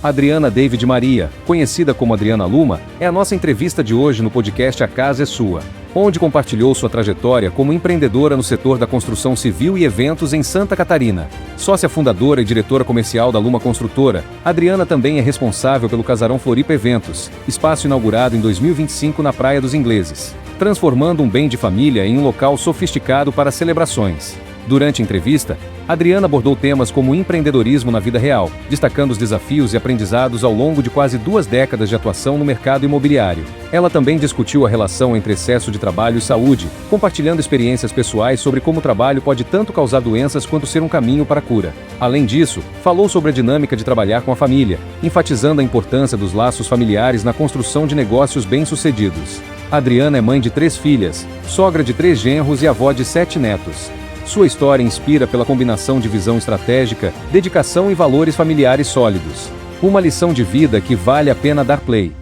Adriana David Maria, conhecida como Adriana Luma, é a nossa entrevista de hoje no podcast A Casa é Sua, onde compartilhou sua trajetória como empreendedora no setor da construção civil e eventos em Santa Catarina. Sócia fundadora e diretora comercial da Luma Construtora, Adriana também é responsável pelo Casarão Floripa Eventos, espaço inaugurado em 2025 na Praia dos Ingleses, transformando um bem de família em um local sofisticado para celebrações. Durante a entrevista, Adriana abordou temas como empreendedorismo na vida real, destacando os desafios e aprendizados ao longo de quase 2 décadas de atuação no mercado imobiliário. Ela também discutiu a relação entre excesso de trabalho e saúde, compartilhando experiências pessoais sobre como o trabalho pode tanto causar doenças quanto ser um caminho para a cura. Além disso, falou sobre a dinâmica de trabalhar com a família, enfatizando a importância dos laços familiares na construção de negócios bem-sucedidos. Adriana é mãe de 3 filhas, sogra de 3 genros e avó de 7 netos. Sua história inspira pela combinação de visão estratégica, dedicação e valores familiares sólidos. Uma lição de vida que vale a pena dar play.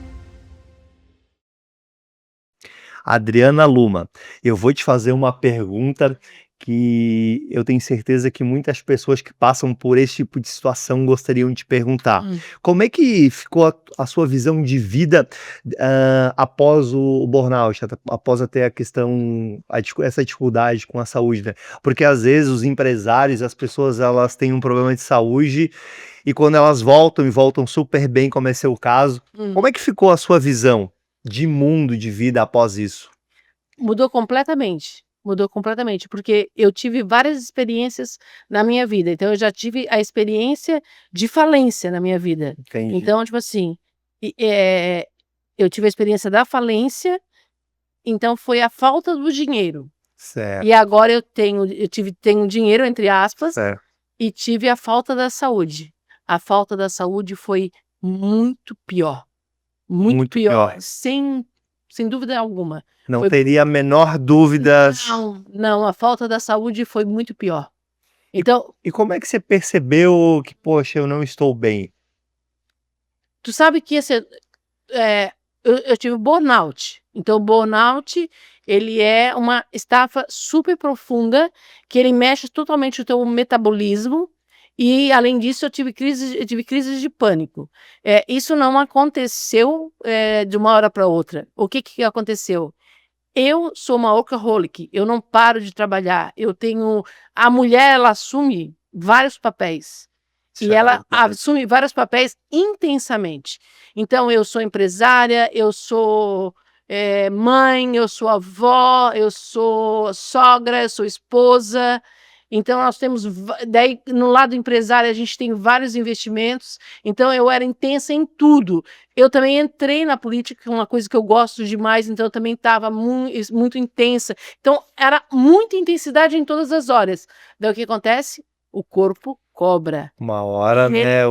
Adriana Luma, eu vou te fazer uma pergunta que eu tenho certeza que muitas pessoas que passam por esse tipo de situação gostariam de perguntar. Como é que ficou a sua visão de vida após o burnout, após até a questão, essa dificuldade com a saúde, né? Porque às vezes os empresários, as pessoas, elas têm um problema de saúde e quando elas voltam e voltam super bem, como é seu caso, como é que ficou a sua visão de mundo, de vida após isso? Mudou completamente, porque eu tive várias experiências na minha vida, então eu já tive a experiência de falência na minha vida. Entendi. Então, tipo assim, eu tive a experiência da falência, então foi a falta do dinheiro. Certo. E agora eu tenho dinheiro, entre aspas, Certo. e tive a falta da saúde. A falta da saúde foi muito pior. Muito pior, sem dúvida alguma. Não teria a menor dúvida. Não, a falta da saúde foi muito pior. Então, E como é que você percebeu que, poxa, eu não estou bem? tu sabe que eu tive burnout. Então, o burnout, ele é uma estafa super profunda, que ele mexe totalmente o teu metabolismo. E, além disso, eu tive crises de pânico. Isso não aconteceu de uma hora para outra. O que aconteceu? Eu sou uma workaholic, eu não paro de trabalhar. A mulher, ela assume vários papéis. E ela assume vários papéis intensamente. Então, eu sou empresária, eu sou mãe, eu sou avó, eu sou sogra, eu sou esposa. Então, nós temos, daí no lado empresário, a gente tem vários investimentos. Então, eu era intensa em tudo. Eu também entrei na política, que é uma coisa que eu gosto demais, então eu também estava muito intensa. Então, era muita intensidade em todas as horas. Daí o que acontece? O corpo cobra. Uma hora, né?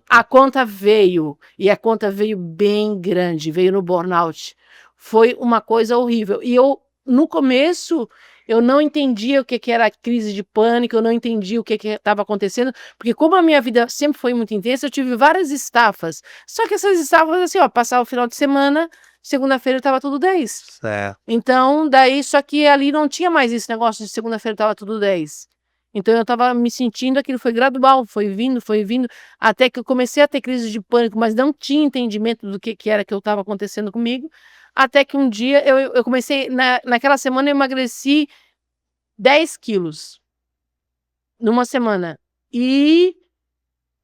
A conta veio, e a conta veio bem grande, veio no burnout. Foi uma coisa horrível. E eu, no começo, eu não entendia o que era crise de pânico, eu não entendia o que estava acontecendo, porque como a minha vida sempre foi muito intensa, eu tive várias estafas. Só que essas estafas, assim, passava o final de semana, segunda-feira estava tudo 10. Certo. Então, daí, só que ali não tinha mais esse negócio de segunda-feira estava tudo 10. Então, eu estava me sentindo, aquilo foi gradual, foi vindo, até que eu comecei a ter crise de pânico, mas não tinha entendimento do que era que eu estava acontecendo comigo. Até que um dia eu comecei, naquela semana eu emagreci 10 quilos. Numa semana. E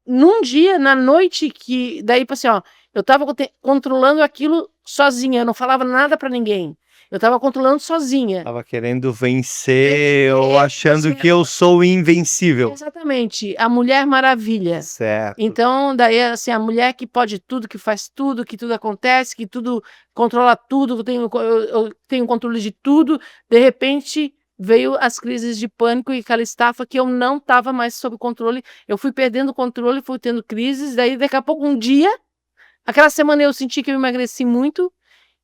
num dia, na noite, daí, assim, eu tava controlando aquilo sozinha, eu não falava nada pra ninguém. Eu tava controlando sozinha. Tava querendo vencer ou achando que eu sou invencível. Exatamente, a Mulher Maravilha. Certo. Então, daí, assim, a mulher que pode tudo, que faz tudo, que tudo acontece, que tudo controla tudo, eu tenho controle de tudo. De repente, veio as crises de pânico e aquela estafa que eu não estava mais sob controle. Eu fui perdendo o controle, fui tendo crises. Daí, daqui a pouco, um dia, aquela semana eu senti que eu emagreci muito.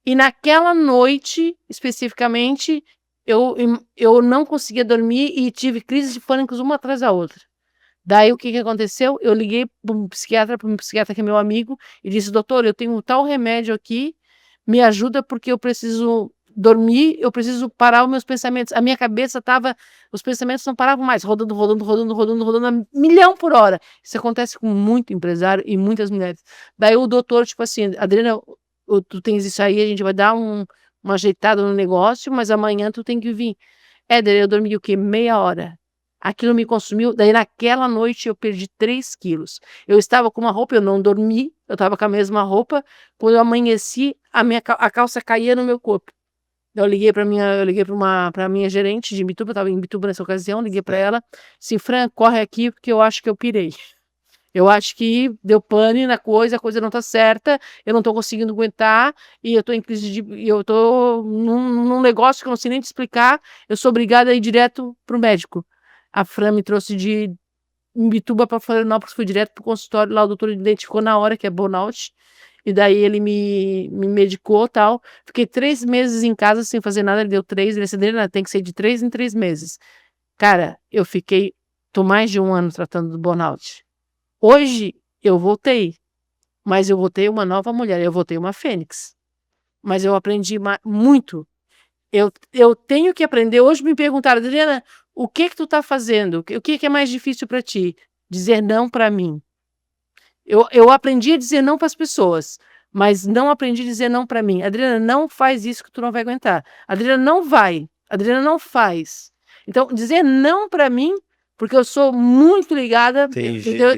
E naquela noite, especificamente, eu não conseguia dormir e tive crises de pânico uma atrás da outra. Daí o que aconteceu? Eu liguei para um psiquiatra que é meu amigo, e disse: doutor, eu tenho um tal remédio aqui, me ajuda porque eu preciso dormir, eu preciso parar os meus pensamentos. A minha cabeça os pensamentos não paravam mais, rodando a milhão por hora. Isso acontece com muito empresário e muitas mulheres. Daí o doutor, tipo assim, Adriana, tu tens isso aí, a gente vai dar uma ajeitada no negócio, mas amanhã tu tem que vir. Daí eu dormi o quê? Meia hora. Aquilo me consumiu, daí naquela noite eu perdi 3 quilos. Eu estava com uma roupa, eu não dormi, eu estava com a mesma roupa, quando eu amanheci, a calça caía no meu corpo. Eu liguei para minha gerente de Imbituba, eu estava em Imbituba nessa ocasião, liguei para ela, assim, Fran, corre aqui porque eu acho que eu pirei. Eu acho que deu pane na coisa, a coisa não tá certa, eu não tô conseguindo aguentar, e eu tô em crise eu tô num negócio que eu não sei nem te explicar, eu sou obrigada a ir direto pro médico. A Fran me trouxe de Imbituba para Florianópolis, fui direto pro consultório, lá o doutor identificou na hora que é burnout, e daí ele me medicou e tal. Fiquei 3 meses em casa sem fazer nada, ele deu 3, ele disse, tem que ser de 3 em 3 meses. Cara, tô mais de 1 ano tratando do burnout. Hoje eu voltei, mas eu voltei uma nova mulher, eu voltei uma fênix. Mas eu aprendi muito. Eu tenho que aprender. Hoje me perguntaram, Adriana, o que tu tá fazendo? O que é mais difícil para ti? Dizer não para mim. Eu aprendi a dizer não para as pessoas, mas não aprendi a dizer não para mim. Adriana, não faz isso que tu não vai aguentar. Adriana, não vai. Adriana, não faz. Então, dizer não para mim, porque eu sou muito ligada, entendeu?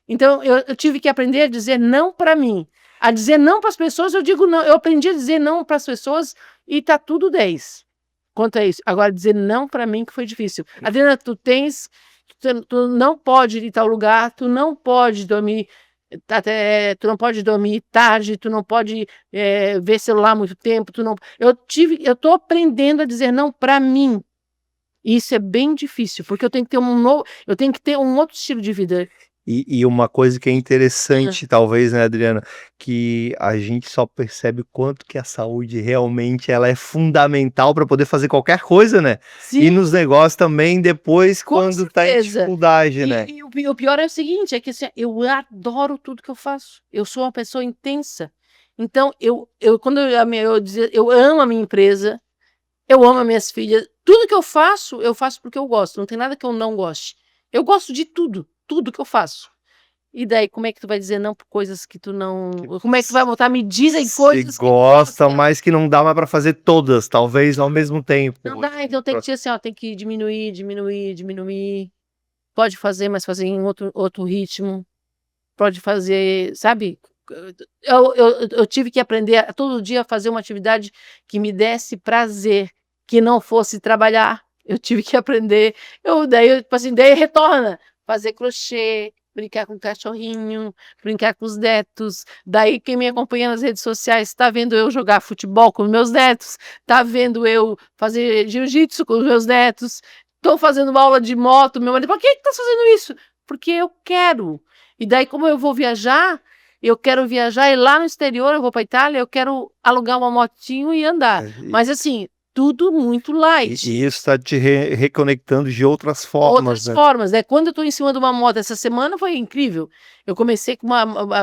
Então, eu tive que aprender a dizer não para mim. A dizer não para as pessoas, eu digo não. Eu aprendi a dizer não para as pessoas e tá tudo 10. Quanto a isso. Agora, dizer não para mim que foi difícil. Adriana, tu não pode ir em tal lugar, tu não pode dormir tarde, tu não pode ver celular muito tempo, eu tô aprendendo a dizer não para mim. E isso é bem difícil, porque eu tenho que ter um outro estilo de vida. E uma coisa que é interessante, talvez, né, Adriana, que a gente só percebe o quanto que a saúde realmente ela é fundamental para poder fazer qualquer coisa, né? Sim. E nos negócios também depois, Com quando tá em certeza. dificuldade, né? E o pior é o seguinte, é que assim, eu adoro tudo que eu faço. Eu sou uma pessoa intensa. Então, eu amo a minha empresa, eu amo as minhas filhas. Tudo que eu faço porque eu gosto. Não tem nada que eu não goste. Eu gosto de tudo que eu faço. E daí, como é que tu vai dizer não por coisas que tu não... Como é que tu vai botar medida em coisas que gosta, mas que não dá mais para fazer todas, talvez, ao mesmo tempo. Não dá, então tem que dizer assim, ó, tem que diminuir. Pode fazer, mas fazer em outro ritmo. Pode fazer, sabe? Eu tive que aprender todo dia a fazer uma atividade que me desse prazer, que não fosse trabalhar. Eu tive que aprender. Daí retorna. Fazer crochê, brincar com o cachorrinho, brincar com os netos. Daí quem me acompanha nas redes sociais está vendo eu jogar futebol com meus netos, está vendo eu fazer jiu-jitsu com os meus netos, estou fazendo uma aula de moto. Meu marido, por que tá fazendo isso? Porque eu quero. E daí, como eu vou viajar, eu quero viajar e lá no exterior, eu vou para Itália, eu quero alugar uma motinho e andar. Mas assim, tudo muito light. E isso está te reconectando de outras formas, né? Quando eu estou em cima de uma moto, essa semana foi incrível. Eu comecei com uma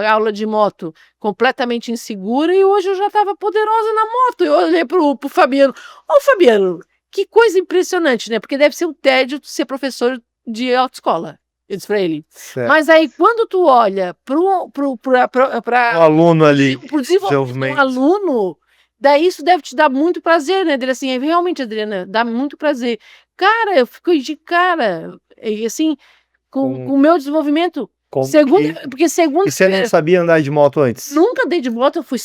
aula de moto completamente insegura e hoje eu já estava poderosa na moto. Eu olhei pro Fabiano. Fabiano, que coisa impressionante, né? Porque deve ser um tédio ser professor de autoescola. Eu disse para ele. Certo. Mas aí, quando tu olha para o aluno ali, pro desenvolvimento do aluno, daí isso deve te dar muito prazer, né? Dele assim, realmente, Adriana, dá muito prazer. Cara, eu fico de cara, e assim, com o meu desenvolvimento. Porque segundo. E você não sabia andar de moto antes? Nunca andei de moto, eu fui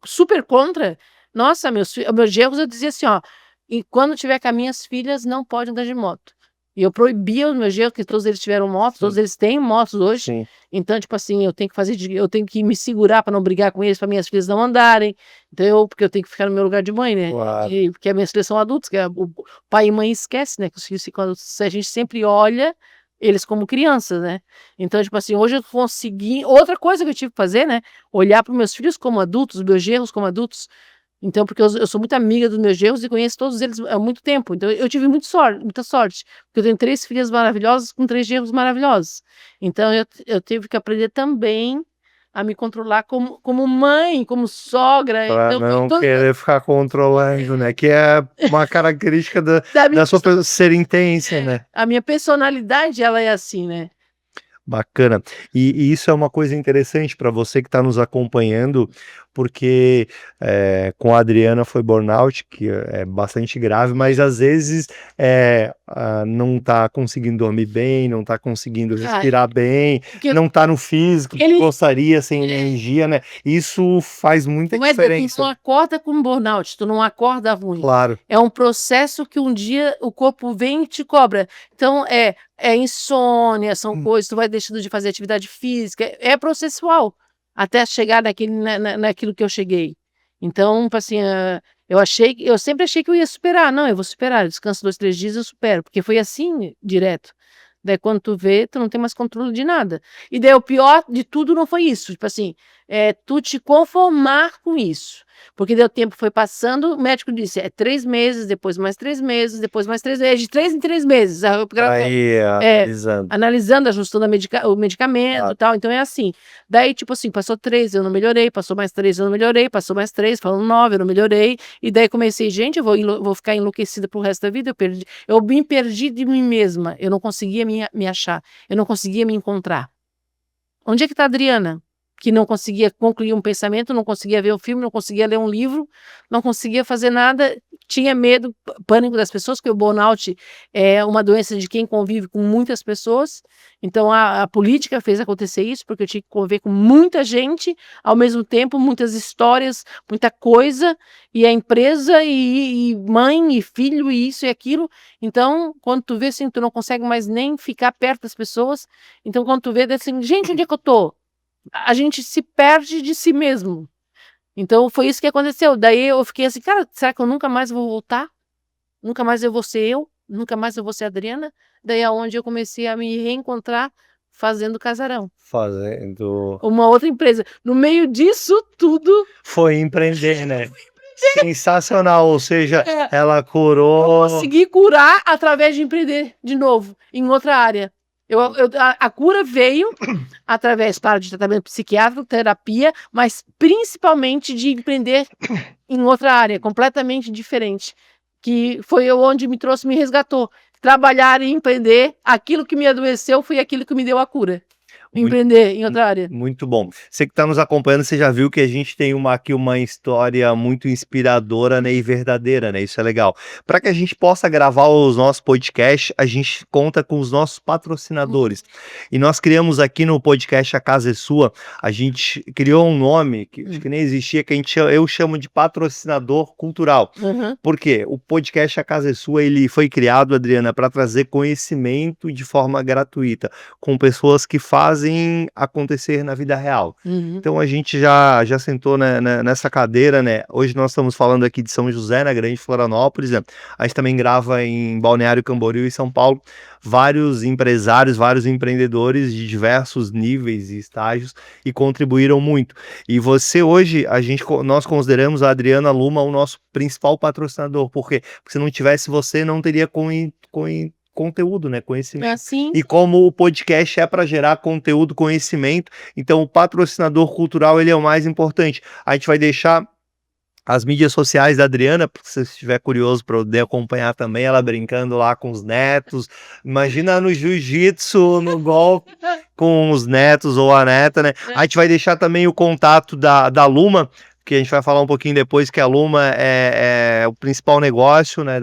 super contra. Nossa, meus genros, eu dizia assim, ó, e quando tiver com as minhas filhas, não pode andar de moto. E eu proibia os meus genros, que todos eles tiveram motos, todos eles têm motos hoje. Sim. Então, tipo assim, eu tenho que me segurar para não brigar com eles, para minhas filhas não andarem. Então, porque eu tenho que ficar no meu lugar de mãe, né? Claro. Porque as minhas filhas são adultos, que o pai e mãe esquece, né? Que os filhos ficam adultos. A gente sempre olha eles como crianças, né? Então, tipo assim, hoje eu consegui... Outra coisa que eu tive que fazer, né? Olhar para meus filhos como adultos, os meus genros como adultos. Então, porque eu sou muito amiga dos meus genros e conheço todos eles há muito tempo. Então, eu tive muita sorte. Porque eu tenho 3 filhas maravilhosas com 3 genros maravilhosos. Então, eu tive que aprender também a me controlar como mãe, como sogra. Pra Então, não querer ficar controlando, né? Que é uma característica da sua pessoa ser intensa, né? A minha personalidade, ela é assim, né? Bacana. E isso é uma coisa interessante para você que está nos acompanhando, porque com a Adriana foi burnout, que é bastante grave, mas às vezes não está conseguindo dormir bem, não está conseguindo respirar bem, não está no físico que gostaria, sem energia, né? Isso faz muita diferença. Tu não acorda com burnout, tu não acorda ruim. Claro. É um processo que um dia o corpo vem e te cobra. Então, é insônia, são coisas, tu vai deixando de fazer atividade física, é processual, até chegar naquilo que eu cheguei. Então, tipo assim, eu sempre achei que eu ia superar. Não, eu vou superar, eu descanso 2, 3 dias, eu supero, porque foi assim, direto. Daí quando tu vê, tu não tem mais controle de nada. E daí o pior de tudo não foi isso, tipo assim, tu te conformar com isso. Porque daí o tempo foi passando, o médico disse, 3 meses, depois mais 3 meses, depois mais 3 meses, de 3 em 3 meses. Aí, analisando. Analisando, ajustando o medicamento e tal, então é assim. Daí, tipo assim, passou 3, eu não melhorei, passou mais 3, eu não melhorei, passou mais 3, falando 9, eu não melhorei, e daí comecei, gente, eu vou ficar enlouquecida pro resto da vida, eu me perdi de mim mesma, eu não conseguia me achar, eu não conseguia me encontrar. Onde é que tá a Adriana? Que não conseguia concluir um pensamento, não conseguia ver um filme, não conseguia ler um livro, não conseguia fazer nada, tinha medo, pânico das pessoas, porque o burnout é uma doença de quem convive com muitas pessoas. Então a política fez acontecer isso, porque eu tinha que conviver com muita gente, ao mesmo tempo, muitas histórias, muita coisa, e a empresa, e mãe, e filho, e isso e aquilo. Então, quando tu vê assim, tu não consegue mais nem ficar perto das pessoas. Então, quando tu vê assim, gente, onde é que eu tô? A gente se perde de si mesmo. Então foi isso que aconteceu. Daí eu fiquei assim, cara, será que eu nunca mais vou voltar? Nunca mais eu vou ser eu? Nunca mais eu vou ser a Adriana? Daí é onde eu comecei a me reencontrar fazendo Casarão. Fazendo... Uma outra empresa. No meio disso tudo... Foi empreender, né? Sensacional, ou seja, ela curou... Consegui curar através de empreender de novo, em outra área. A cura veio através, claro, de tratamento psiquiátrico, terapia, mas principalmente de empreender em outra área, completamente diferente, que foi onde me trouxe, me resgatou. Trabalhar e empreender, aquilo que me adoeceu foi aquilo que me deu a cura. Empreender em outra área. Muito bom. Você que está nos acompanhando, você já viu que a gente tem aqui uma história muito inspiradora, né, e verdadeira, né? Isso é legal. Para que a gente possa gravar os nossos podcasts, a gente conta com os nossos patrocinadores. E nós criamos aqui no podcast A Casa é Sua, a gente criou um nome que acho que nem existia, que eu chamo de patrocinador cultural. Por quê? O podcast A Casa é Sua, ele foi criado, Adriana, para trazer conhecimento de forma gratuita, com pessoas que fazem acontecer na vida real. Então a gente já sentou nessa cadeira, né? Hoje nós estamos falando aqui de São José, na Grande Florianópolis, né? A gente também grava em Balneário Camboriú e São Paulo. Vários empresários, vários empreendedores de diversos níveis e estágios e contribuíram muito. E você hoje, nós consideramos a Adriana Luma o nosso principal patrocinador. Por quê? Porque se não tivesse você, não teria conteúdo, né? Conhecimento. Assim. E como o podcast é para gerar conteúdo, conhecimento, então o patrocinador cultural ele é o mais importante. A gente vai deixar as mídias sociais da Adriana, se você estiver curioso para poder acompanhar também, ela brincando lá com os netos. Imagina no jiu-jitsu, no golfe, com os netos ou a neta, né? A gente vai deixar também o contato da Luma, que a gente vai falar um pouquinho depois, que a Luma é o principal negócio, né?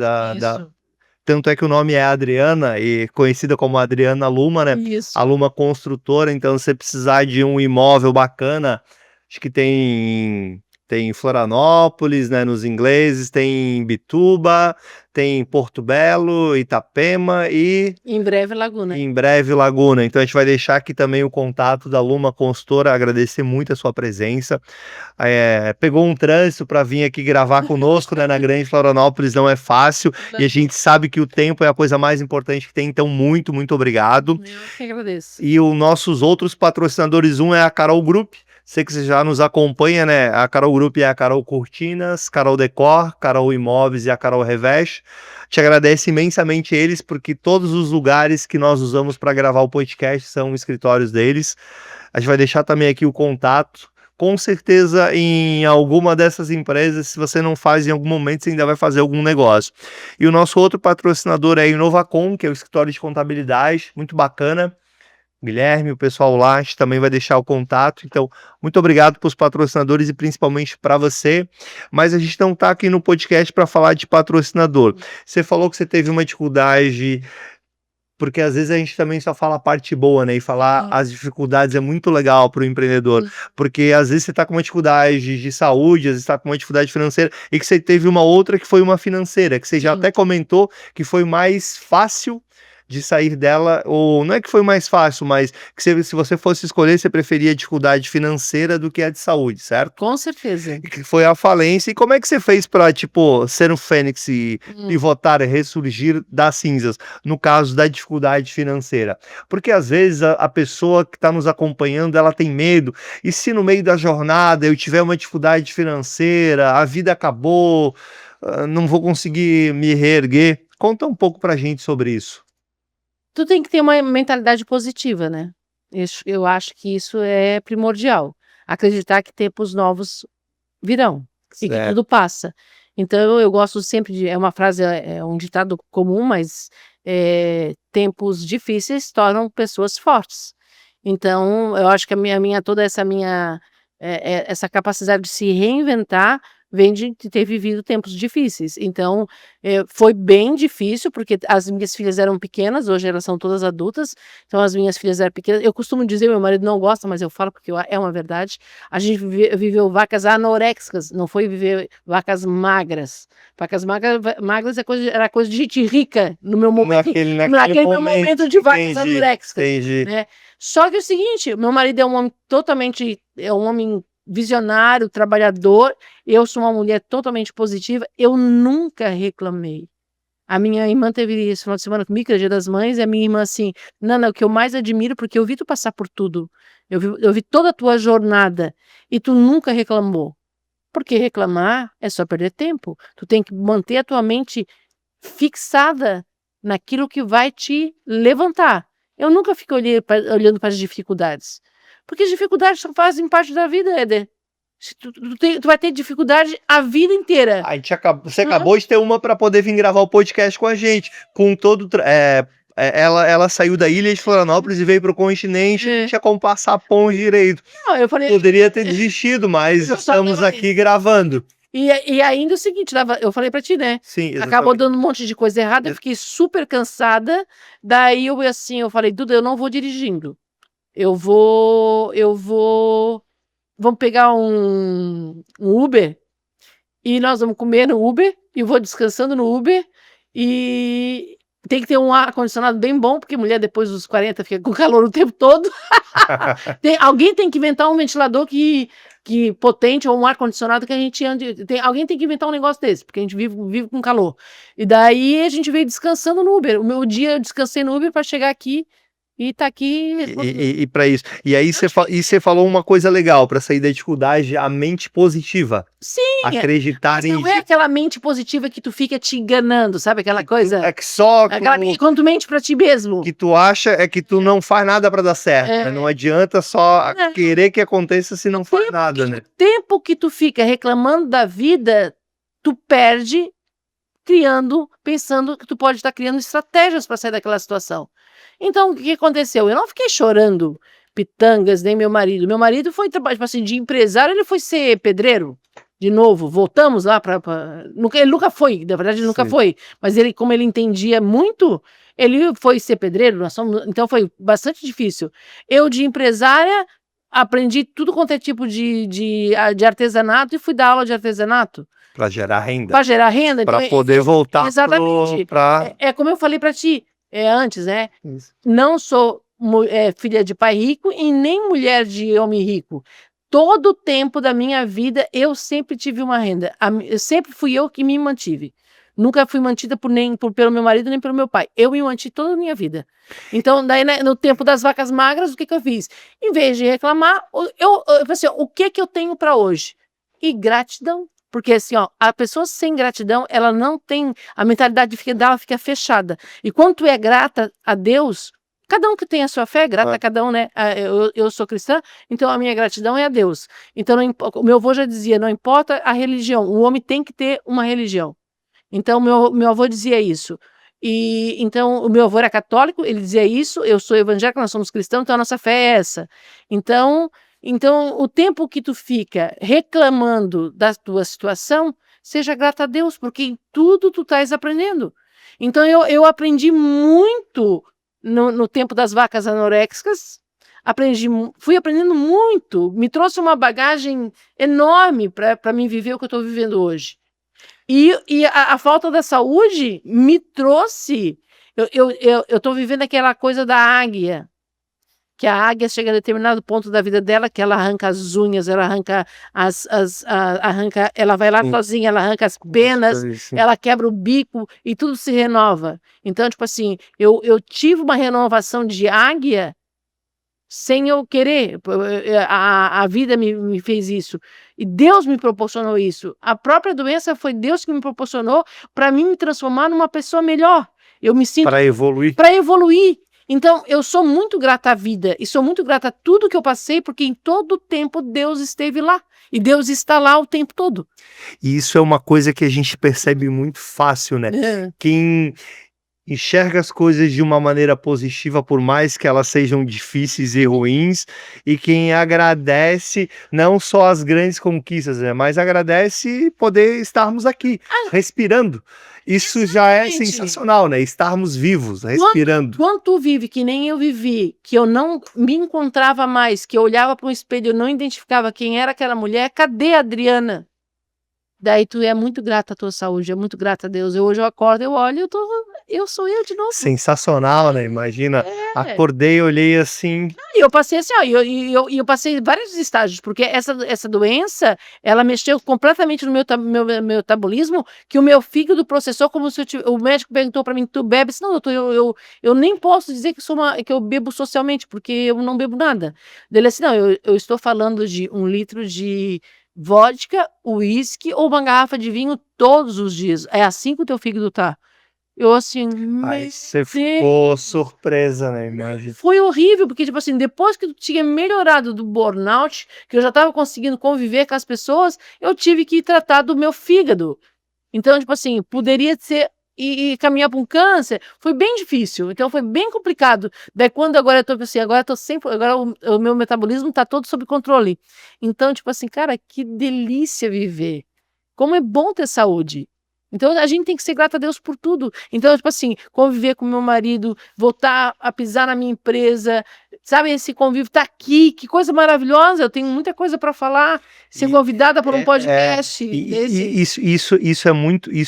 Tanto é que o nome é Adriana, e conhecida como Adriana Luma, né? Isso. A Luma Construtora, então se você precisar de um imóvel bacana, acho que tem em Florianópolis, né, nos ingleses, tem em Bituba, tem em Porto Belo, Itapema e... Em breve Laguna. Em breve Laguna. Então a gente vai deixar aqui também o contato da Luma Construtora, agradecer muito a sua presença. Pegou um trânsito para vir aqui gravar conosco, né, na Grande Florianópolis, não é fácil, e a gente sabe que o tempo é a coisa mais importante que tem, então muito, muito obrigado. Eu que agradeço. E os nossos outros patrocinadores, um é a Carol Group. Sei que você já nos acompanha, né? A Carol Group é a Carol Cortinas, Carol Decor, Carol Imóveis e a Carol Reveste. Te agradeço imensamente eles, porque todos os lugares que nós usamos para gravar o podcast são escritórios deles. A gente vai deixar também aqui o contato. Com certeza, em alguma dessas empresas, se você não faz em algum momento, você ainda vai fazer algum negócio. E o nosso outro patrocinador é a Inovacom, que é o escritório de contabilidade, muito bacana. Guilherme, o pessoal lá, a gente também vai deixar o contato. Então, muito obrigado para os patrocinadores e principalmente para você. Mas a gente não está aqui no podcast para falar de patrocinador. Você falou que você teve uma dificuldade, porque às vezes a gente também só fala a parte boa, né? E falar as dificuldades é muito legal para o empreendedor. Porque às vezes você está com uma dificuldade de saúde, às vezes está com uma dificuldade financeira, e que você teve uma outra que foi uma financeira, que você já até comentou que foi mais fácil de sair dela, ou não é que foi mais fácil, mas que se você fosse escolher, você preferia a dificuldade financeira do que a de saúde, certo? Com certeza. Que foi a falência. E como é que você fez para, tipo, ser um fênix e voltar a ressurgir das cinzas, no caso da dificuldade financeira? Porque às vezes a pessoa que está nos acompanhando, ela tem medo, e se no meio da jornada eu tiver uma dificuldade financeira, a vida acabou, não vou conseguir me reerguer? Conta um pouco pra gente sobre isso. Tu tem que ter uma mentalidade positiva, né? Eu acho que isso é primordial. Acreditar que tempos novos virão e que tudo passa. Então, eu gosto sempre de... É uma frase, é um ditado comum, mas tempos difíceis tornam pessoas fortes. Então, eu acho que toda essa minha essa capacidade de se reinventar vem de ter vivido tempos difíceis. Então, foi bem difícil, porque as minhas filhas eram pequenas, hoje elas são todas adultas, então as minhas filhas eram pequenas. Eu costumo dizer, meu marido não gosta, mas eu falo porque é uma verdade, a gente viveu vacas anoréxicas, não foi viver vacas magras. Vacas magras era coisa de gente rica, no meu momento, naquele meu momento de vacas anoréxicas. Entendi. Né? Só que é o seguinte, meu marido é um homem é um homem visionário, trabalhador, eu sou uma mulher totalmente positiva, eu nunca reclamei. A minha irmã teve esse final de semana comigo, que é o Dia das Mães, e a minha irmã assim, Nana, o que eu mais admiro, porque eu vi tu passar por tudo, eu vi toda a tua jornada, e tu nunca reclamou. Porque reclamar é só perder tempo, tu tem que manter a tua mente fixada naquilo que vai te levantar. Eu nunca fico olhando para as dificuldades. Porque as dificuldades só fazem parte da vida, Éder. Tu vai ter dificuldade a vida inteira. Você acabou de ter uma para poder vir gravar o podcast com a gente. Com todo. Ela saiu da ilha de Florianópolis e veio para o continente. Não tinha como passar a ponte direito. Não, eu falei. Poderia ter desistido, mas estamos aqui gravando. E ainda é o seguinte, eu falei pra ti, né? Sim, exatamente. Acabou dando um monte de coisa errada, eu fiquei super cansada. Daí eu falei, Duda, eu não vou dirigindo. Vamos pegar um Uber e nós vamos comer no Uber e eu vou descansando no Uber e tem que ter um ar-condicionado bem bom, porque mulher depois dos 40 fica com calor o tempo todo. Alguém tem que inventar um ventilador que potente ou um ar-condicionado que a gente ande. Alguém tem que inventar um negócio desse, porque a gente vive com calor. E daí a gente veio descansando no Uber. O meu dia eu descansei no Uber para chegar aqui. E tá aqui. E para isso. E aí você falou uma coisa legal, para sair da dificuldade, a mente positiva. Sim. Acreditar em. Não é aquela mente positiva que tu fica te enganando, sabe? Aquela coisa. É que só. Quando tu mente pra ti mesmo. Que tu acha é que tu não faz nada para dar certo. Né? Não adianta só querer que aconteça se não faz nada, né? O tempo que tu fica reclamando da vida, tu perde pensando que tu pode estar criando estratégias para sair daquela situação. Então, o que aconteceu? Eu não fiquei chorando pitangas, nem meu marido. Meu marido foi trabalhar, tipo assim, de empresário, ele foi ser pedreiro. De novo, voltamos lá ele nunca foi, na verdade ele nunca foi. Mas como ele entendia muito, ele foi ser pedreiro, então foi bastante difícil. Eu, de empresária, aprendi tudo quanto é tipo de artesanato e fui dar aula de artesanato. Para gerar renda. Para gerar renda. Para poder voltar. Exatamente. É como eu falei para ti antes, né? Isso. Não sou filha de pai rico e nem mulher de homem rico. Todo o tempo da minha vida eu sempre tive uma renda. Sempre fui eu que me mantive. Nunca fui mantida pelo meu marido nem pelo meu pai. Eu me mantive toda a minha vida. Então, daí, né, no tempo das vacas magras, o que eu fiz? Em vez de reclamar, eu falei assim, o que eu tenho para hoje? E gratidão. Porque assim, a pessoa sem gratidão, ela não tem, a mentalidade dela fica fechada. E quando tu é grata a Deus, Cada um que tem a sua fé, grata a cada um, né? Eu sou cristã, então a minha gratidão é a Deus. Então, o meu avô já dizia, não importa a religião, o homem tem que ter uma religião. Então, meu avô dizia isso. E então, o meu avô era católico, ele dizia isso, eu sou evangélico, nós somos cristãos, então a nossa fé é essa. Então, o tempo que tu fica reclamando da tua situação, seja grata a Deus, porque em tudo tu estás aprendendo. Então, eu aprendi muito no tempo das vacas anoréxicas, fui aprendendo muito, me trouxe uma bagagem enorme para mim viver o que eu estou vivendo hoje. E a falta da saúde me trouxe. Eu estou vivendo aquela coisa da águia, que a águia chega a determinado ponto da vida dela, que ela arranca as unhas, ela arranca ela vai lá sozinha, ela arranca as penas, ela quebra o bico e tudo se renova. Então, tipo assim, eu tive uma renovação de águia sem eu querer, a vida me fez isso, e Deus me proporcionou isso. A própria doença foi Deus que me proporcionou para mim me transformar numa pessoa melhor. Eu me sinto para evoluir. Para evoluir. Então, eu sou muito grata à vida e sou muito grata a tudo que eu passei, porque em todo o tempo Deus esteve lá. E Deus está lá o tempo todo. E isso é uma coisa que a gente percebe muito fácil, né? Quem enxerga as coisas de uma maneira positiva, por mais que elas sejam difíceis e ruins, e quem agradece não só as grandes conquistas, né, mas agradece poder estarmos aqui, respirando. Isso já é sensacional, né? Estarmos vivos, respirando. Quando tu vive que nem eu vivi, que eu não me encontrava mais, que eu olhava para um espelho e não identificava quem era aquela mulher, cadê a Adriana? Daí tu é muito grata à tua saúde, é muito grata a Deus. Hoje eu acordo, eu olho, eu sou eu de novo. Sensacional, né? Imagina, acordei, olhei assim. E eu passei assim, ó, eu passei vários estágios, porque essa doença, ela mexeu completamente no meu metabolismo, que o meu fígado processou como se o médico perguntou para mim, tu bebe? Não, doutor, eu nem posso dizer que eu bebo socialmente, porque eu não bebo nada. Ele assim, não, eu estou falando de 1 litro de vodka, uísque ou uma garrafa de vinho todos os dias. É assim que o teu fígado tá. Eu assim, Aí você ficou surpresa, né? Imagina. Foi horrível, porque, tipo assim, depois que eu tinha melhorado do burnout, que eu já tava conseguindo conviver com as pessoas, eu tive que tratar do meu fígado. Então, tipo assim, poderia ser e caminhar para um câncer, foi bem difícil, então foi bem complicado. Daí quando agora eu tô assim, agora o meu metabolismo tá todo sob controle. Então, tipo assim, cara, que delícia viver. Como é bom ter saúde. Então a gente tem que ser grata a Deus por tudo. Então, tipo assim, conviver com meu marido, voltar a pisar na minha empresa, sabe, esse convívio tá aqui, que coisa maravilhosa, eu tenho muita coisa para falar, ser convidada por um podcast. Isso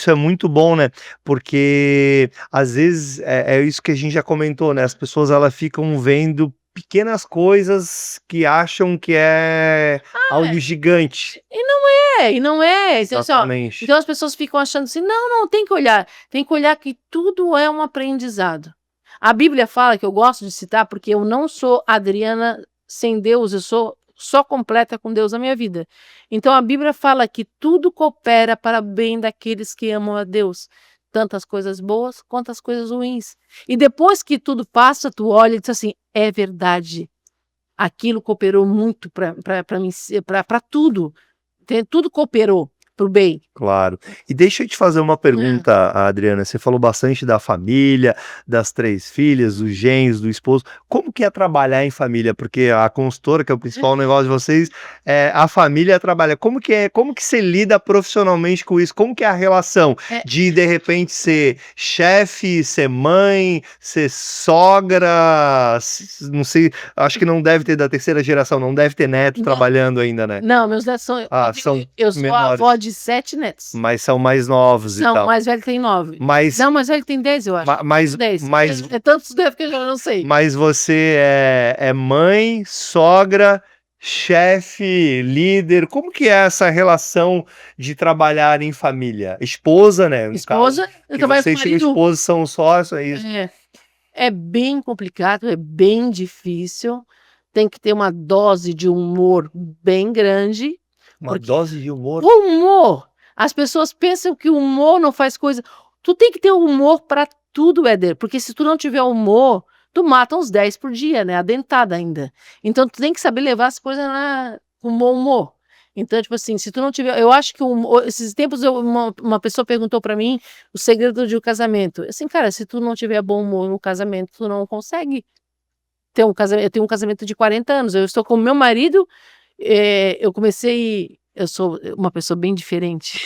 é muito bom, né? Porque às vezes é isso que a gente já comentou, né? As pessoas elas ficam vendo pequenas coisas que acham que é algo gigante. E não é. Então, Exatamente. então as pessoas ficam achando assim, não, tem que olhar que tudo é um aprendizado. A Bíblia fala, que eu gosto de citar, porque eu não sou Adriana sem Deus, eu sou só completa com Deus na minha vida. Então a Bíblia fala que tudo coopera para o bem daqueles que amam a Deus, tanto as coisas boas quanto as coisas ruins. E depois que tudo passa, tu olha e diz assim, é verdade, aquilo cooperou muito para mim, para tudo. Tudo cooperou para o bem. Claro. E deixa eu te fazer uma pergunta, Adriana. Você falou bastante da família, das 3 filhas, dos genros, do esposo. Como que é trabalhar em família? Porque a consultora, que é o principal negócio de vocês, a família trabalha. Como que você lida profissionalmente com isso? Como que é a relação de repente, ser chefe, ser mãe, ser sogra? Não sei, acho que não deve ter da terceira geração, não deve ter neto trabalhando ainda, né? Não, meus netos são eu sou menores. A avó de 7 netos. Mas são mais novos e tal. Não, mais velho tem 9. Mas, não, mais velho tem 10, eu acho. 10. É tantos netos que eu já não sei. Mas você é mãe, sogra, chefe, líder. Como que é essa relação de trabalhar em família? Esposa, né? Esposa, eu trabalho com marido. Vocês e esposa são sócios, é isso? É bem complicado, é bem difícil. Tem que ter uma dose de humor bem grande. Uma dose de humor? O humor! As pessoas pensam que o humor não faz coisa. Tu tem que ter humor para tudo, Éder, porque se tu não tiver humor, tu mata uns 10 por dia, né? Adentada ainda. Então, tu tem que saber levar as coisas com bom humor. Então, tipo assim, se tu não tiver... Eu acho que esses tempos uma pessoa perguntou pra mim o segredo de um casamento. Assim, cara, se tu não tiver bom humor no casamento, tu não consegue ter um casamento. Eu tenho um casamento de 40 anos. Eu estou com o meu marido. Eu comecei... Eu sou uma pessoa bem diferente.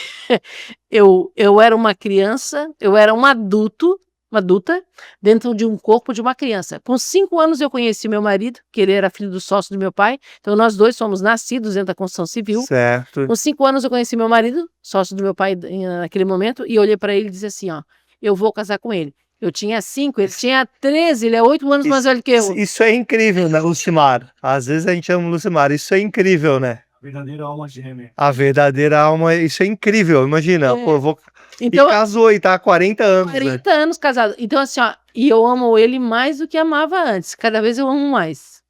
Eu era uma criança, eu era uma adulta, dentro de um corpo de uma criança. Com 5 anos eu conheci meu marido, que ele era filho do sócio do meu pai. Então nós dois somos nascidos dentro da construção civil. Certo. Com 5 anos eu conheci meu marido, sócio do meu pai naquele momento, e olhei para ele e disse assim, ó, eu vou casar com ele. Eu tinha 5, ele tinha 13, ele é 8 anos mais velho que eu. Isso é incrível, né, Lucimar? Às vezes a gente ama o Lucimar, isso é incrível, né? Verdadeira alma gêmea. A verdadeira alma, isso é incrível, imagina, pô, eu vou... Então, e casou e tá há 40 anos, 40 anos casado. Então, assim, ó, e eu amo ele mais do que amava antes. Cada vez eu amo mais.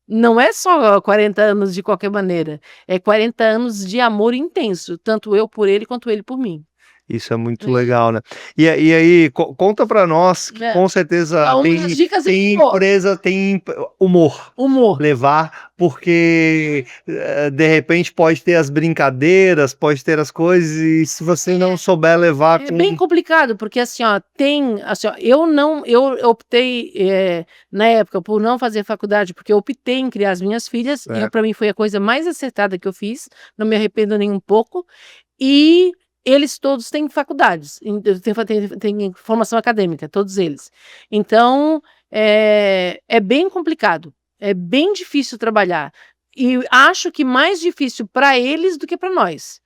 Não é só 40 anos de qualquer maneira. É 40 anos de amor intenso. Tanto eu por ele, quanto ele por mim. Isso é muito legal, né? E aí, conta pra nós, que com certeza tem empresa, tem humor. Levar, porque de repente pode ter as brincadeiras, pode ter as coisas, e se você não souber levar... É bem complicado, porque assim, ó, eu optei, na época, por não fazer faculdade, porque eu optei em criar as minhas filhas, e pra mim foi a coisa mais acertada que eu fiz, não me arrependo nem um pouco, e... Eles todos têm faculdades, têm formação acadêmica, todos eles. Então, é bem complicado, é bem difícil trabalhar. E acho que mais difícil para eles do que para nós.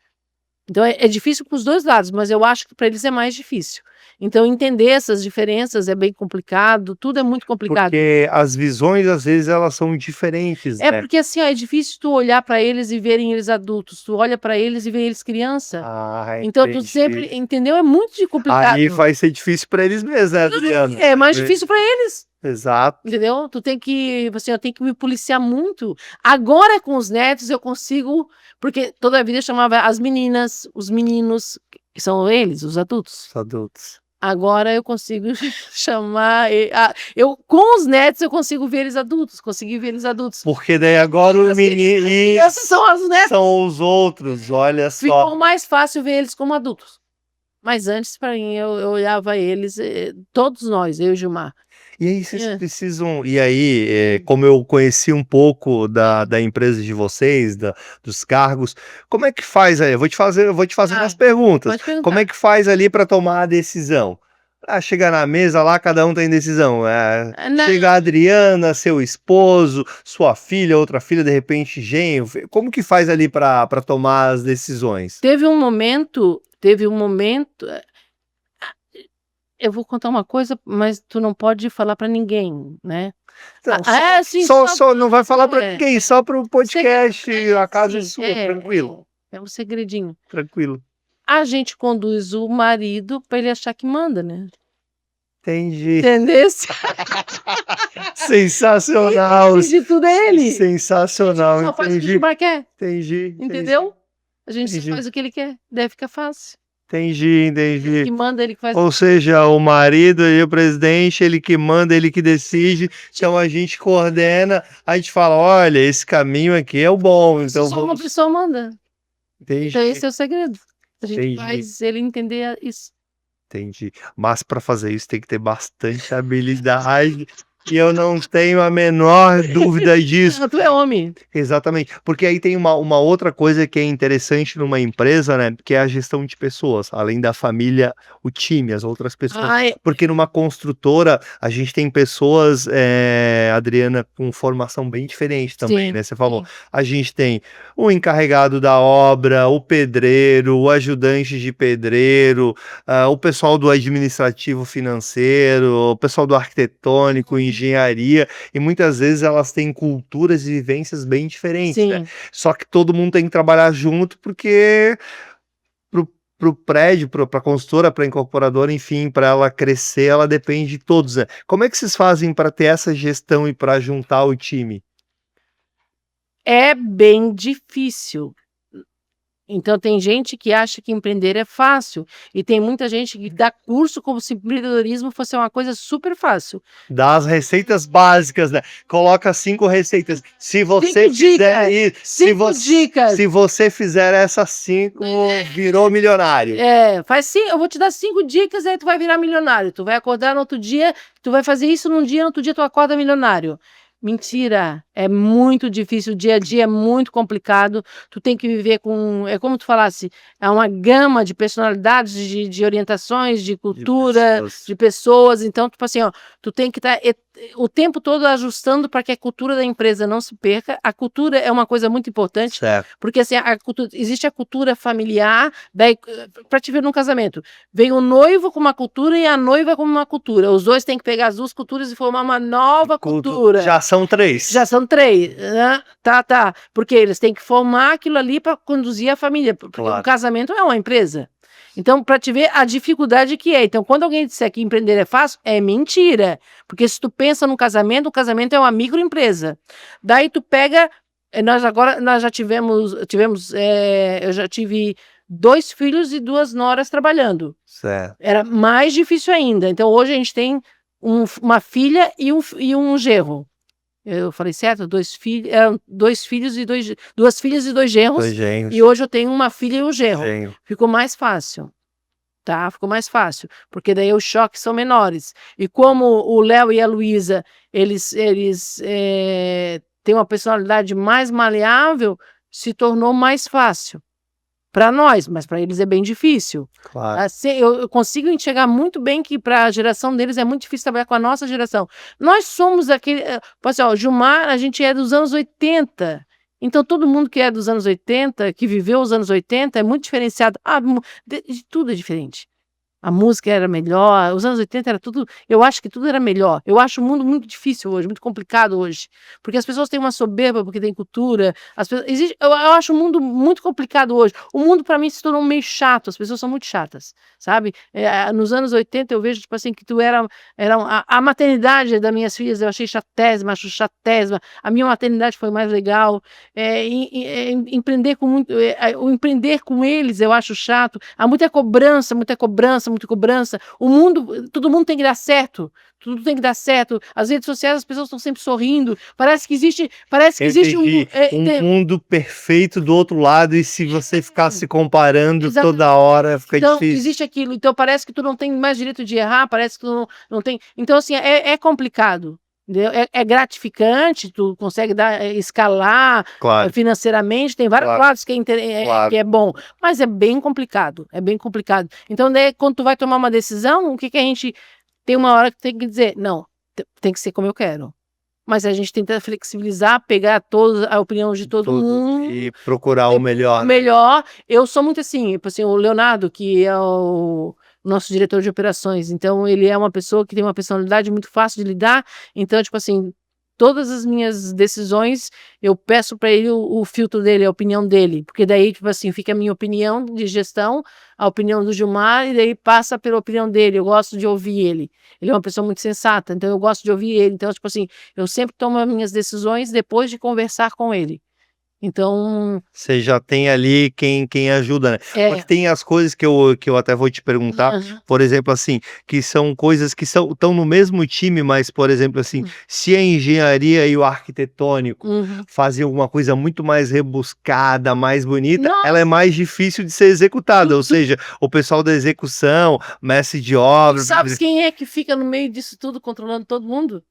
Então, é difícil para os dois lados, mas eu acho que para eles é mais difícil. Então, entender essas diferenças é bem complicado, tudo é muito complicado. Porque as visões, às vezes, elas são diferentes, né? Porque assim, ó, é difícil tu olhar para eles e verem eles adultos, tu olha para eles e vê eles criança. Então, tu sempre, entendeu? É muito complicado. Aí vai ser difícil para eles mesmo, né, Adriana? É mais difícil para eles. Exato. Entendeu? Tu tem que, assim, eu tenho que me policiar muito. Agora com os netos eu consigo, porque toda a vida eu chamava as meninas, os meninos, que são eles, os adultos. Os adultos. Agora eu consigo chamar, com os netos eu consigo ver eles adultos, Porque daí agora os meninos são as netas. São os outros, olha só. Ficou mais fácil ver eles como adultos. Mas antes, para mim, eu olhava eles, todos nós, eu e Gilmar. E aí vocês precisam... E aí, como eu conheci um pouco da empresa de vocês, dos cargos, como é que faz aí? Eu vou te fazer umas perguntas. Como é que faz ali para tomar a decisão? Chegar na mesa lá, cada um tem decisão. Chega a Adriana, seu esposo, sua filha, outra filha, de repente, genro. Como que faz ali para tomar as decisões? Teve um momento... Eu vou contar uma coisa, mas tu não pode falar para ninguém, né? Não, só não vai falar para ninguém, só para o podcast, a casa é sua, tranquilo. É um segredinho. Tranquilo. A gente conduz o marido para ele achar que manda, né? Entendi. Entendeu? Sensacional. De tudo é ele. Sensacional. Só faz o que o Gilmar quer. Entendi. Entendeu? A gente só faz o que ele quer. Deve ficar fácil. Entendi. Ele que manda, ele que faz. Ou seja, o marido e o presidente, ele que manda, ele que decide. Então a gente coordena, a gente fala, olha, esse caminho aqui é o bom. Então só uma pessoa manda. Entendi. Então esse é o segredo. A gente faz ele entender isso. Entendi. Mas para fazer isso tem que ter bastante habilidade. E eu não tenho a menor dúvida disso. Tu é homem. Exatamente. Porque aí tem uma outra coisa que é interessante numa empresa, né? Que é a gestão de pessoas. Além da família, o time, as outras pessoas. Porque numa construtora, a gente tem pessoas, Adriana, com formação bem diferente também, né? Você falou. A gente tem o encarregado da obra, o pedreiro, o ajudante de pedreiro, o pessoal do administrativo financeiro, o pessoal do arquitetônico, engenharia, e muitas vezes elas têm culturas e vivências bem diferentes, né? Só que todo mundo tem que trabalhar junto, porque pro prédio, pra construtora, pra incorporadora, enfim, para ela crescer, ela depende de todos, né? Como é que vocês fazem para ter essa gestão e para juntar o time? É bem difícil. Então tem gente que acha que empreender é fácil e tem muita gente que dá curso como se empreendedorismo fosse uma coisa super fácil. Dá as receitas básicas, né? Coloca 5 receitas. Se você 5 fizer dicas, isso, 5 dicas. se você fizer essas 5, virou milionário. Faz sim, eu vou te dar 5 dicas, aí tu vai virar milionário. Tu vai acordar no outro dia, tu vai fazer isso num dia, no outro dia tu acorda milionário. Mentira, é muito difícil, o dia a dia é muito complicado, tu tem que viver com, é como tu falasse, é uma gama de personalidades, de orientações, de cultura, de pessoas, então, tipo assim, ó, tu tem que estar o tempo todo ajustando para que a cultura da empresa não se perca. A cultura é uma coisa muito importante, Certo. porque assim, existe a cultura familiar, para te ver num casamento, vem o noivo com uma cultura e a noiva com uma cultura, os dois têm que pegar as 2 culturas e formar uma nova cultura. Já são 3. Já são 3, né? Tá. Porque eles têm que formar aquilo ali para conduzir a família. Porque o casamento é uma empresa. Então, para te ver a dificuldade que é. Então, quando alguém disser que empreender é fácil, é mentira. Porque se tu pensa no casamento, o casamento é uma microempresa. Daí tu pega. Nós já tivemos eu já tive 2 filhos e 2 noras trabalhando. Certo. Era mais difícil ainda. Então, hoje a gente tem uma filha e um genro. Eu falei certo? 2 filhos, 2 filhos e 2 filhas e 2 genros. 2 genros. E hoje eu tenho uma filha e um genro. Genro. Ficou mais fácil, tá? Ficou mais fácil, porque daí os choques são menores. E como o Léo e a Luísa, eles têm uma personalidade mais maleável, se tornou mais fácil. Para nós, mas para eles é bem difícil. Claro. Assim, eu consigo enxergar muito bem que para a geração deles é muito difícil trabalhar com a nossa geração. Nós somos aquele. Assim, ó, Gilmar, a gente é dos anos 80. Então, todo mundo que é dos anos 80, que viveu os anos 80, é muito diferenciado. De tudo é diferente. A música era melhor, os anos 80 era tudo, eu acho que tudo era melhor. Eu acho o mundo muito difícil hoje, muito complicado hoje, porque as pessoas têm uma soberba, porque tem cultura, eu acho o mundo muito complicado hoje. O mundo para mim se tornou meio chato, as pessoas são muito chatas, sabe? Nos anos 80 eu vejo, tipo assim, que tu era a maternidade das minhas filhas, eu achei chatésima, acho chatésima, a minha maternidade foi mais legal, empreender com eles eu acho chato, há muita cobrança, todo mundo tem que dar certo, tudo tem que dar certo. As redes sociais, as pessoas estão sempre sorrindo. Parece que existe um mundo perfeito do outro lado, e se você ficar se comparando toda hora, fica então, difícil. Existe aquilo. Então parece que tu não tem mais direito de errar, parece que tu não tem. Então, assim, é complicado. É gratificante, tu consegue escalar financeiramente, tem vários lados que é bom, mas é bem complicado, Então, daí, quando tu vai tomar uma decisão, o que a gente tem uma hora que tem que dizer, não, tem que ser como eu quero. Mas a gente tenta flexibilizar, pegar a opinião de todo mundo. E procurar o melhor. O melhor. Eu sou muito assim, o Leonardo, que é o nosso diretor de operações, então ele é uma pessoa que tem uma personalidade muito fácil de lidar, então, tipo assim, todas as minhas decisões, eu peço para ele o filtro dele, a opinião dele, porque daí, tipo assim, fica a minha opinião de gestão, a opinião do Gilmar, e daí passa pela opinião dele, eu gosto de ouvir ele. Ele é uma pessoa muito sensata, então eu gosto de ouvir ele, então, tipo assim, eu sempre tomo as minhas decisões depois de conversar com ele. Então... Você já tem ali quem ajuda, né? Porque tem as coisas que eu até vou te perguntar, por exemplo, assim, que são coisas que estão no mesmo time, mas, por exemplo, assim, se a engenharia e o arquitetônico fazem alguma coisa muito mais rebuscada, mais bonita, ela é mais difícil de ser executada, ou seja, o pessoal da execução, mestre de obra... Sabe quem é que fica no meio disso tudo, controlando todo mundo?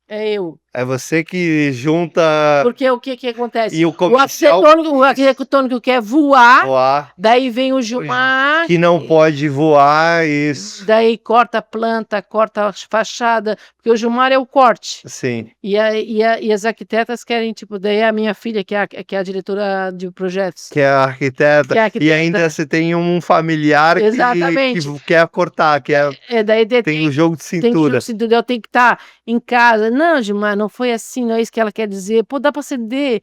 É eu. É você que junta... Porque o que acontece? E o comercial... O arquitetônico quer voar, daí vem o Gilmar... Que não pode voar, isso. Daí corta a planta, corta a fachada, porque o Gilmar é o corte. Sim. E as arquitetas querem, tipo, daí a minha filha, que é a diretora de projetos. Que é a arquiteta. E ainda você tem um familiar que quer cortar, daí tem o jogo de cintura. Eu tenho que estar em casa. Não, Gilmar, não foi assim, não é isso que ela quer dizer. Pô, dá para ceder.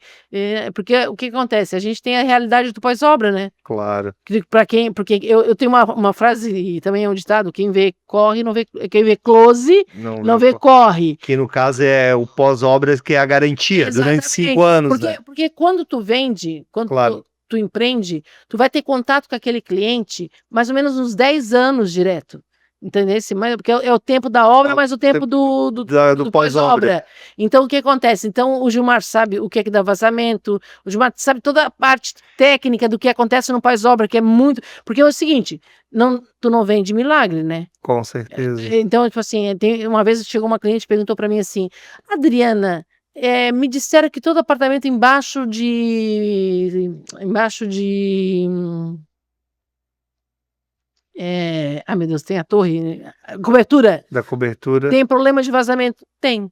Porque o que acontece? A gente tem a realidade do pós-obra, né? Claro. Porque eu tenho uma frase, e também é um ditado, quem vê corre, não vê, quem vê close, não vê corre. Que no caso é o pós-obras, que é a garantia. Exatamente. Durante 5 anos. Porque quando tu vende, tu empreende, tu vai ter contato com aquele cliente mais ou menos uns 10 anos direto. Entendeu? Porque é o tempo da obra, mas o tempo do pós-obra. Então, o que acontece? Então, o Gilmar sabe o que é que dá vazamento, o Gilmar sabe toda a parte técnica do que acontece no pós-obra, que é muito... Porque é o seguinte, tu não vende milagre, né? Com certeza. Então, tipo assim, uma vez chegou uma cliente e perguntou para mim assim, Adriana, me disseram que todo apartamento embaixo de ai meu Deus, tem a torre, cobertura, Da cobertura. tem problema de vazamento? Tem.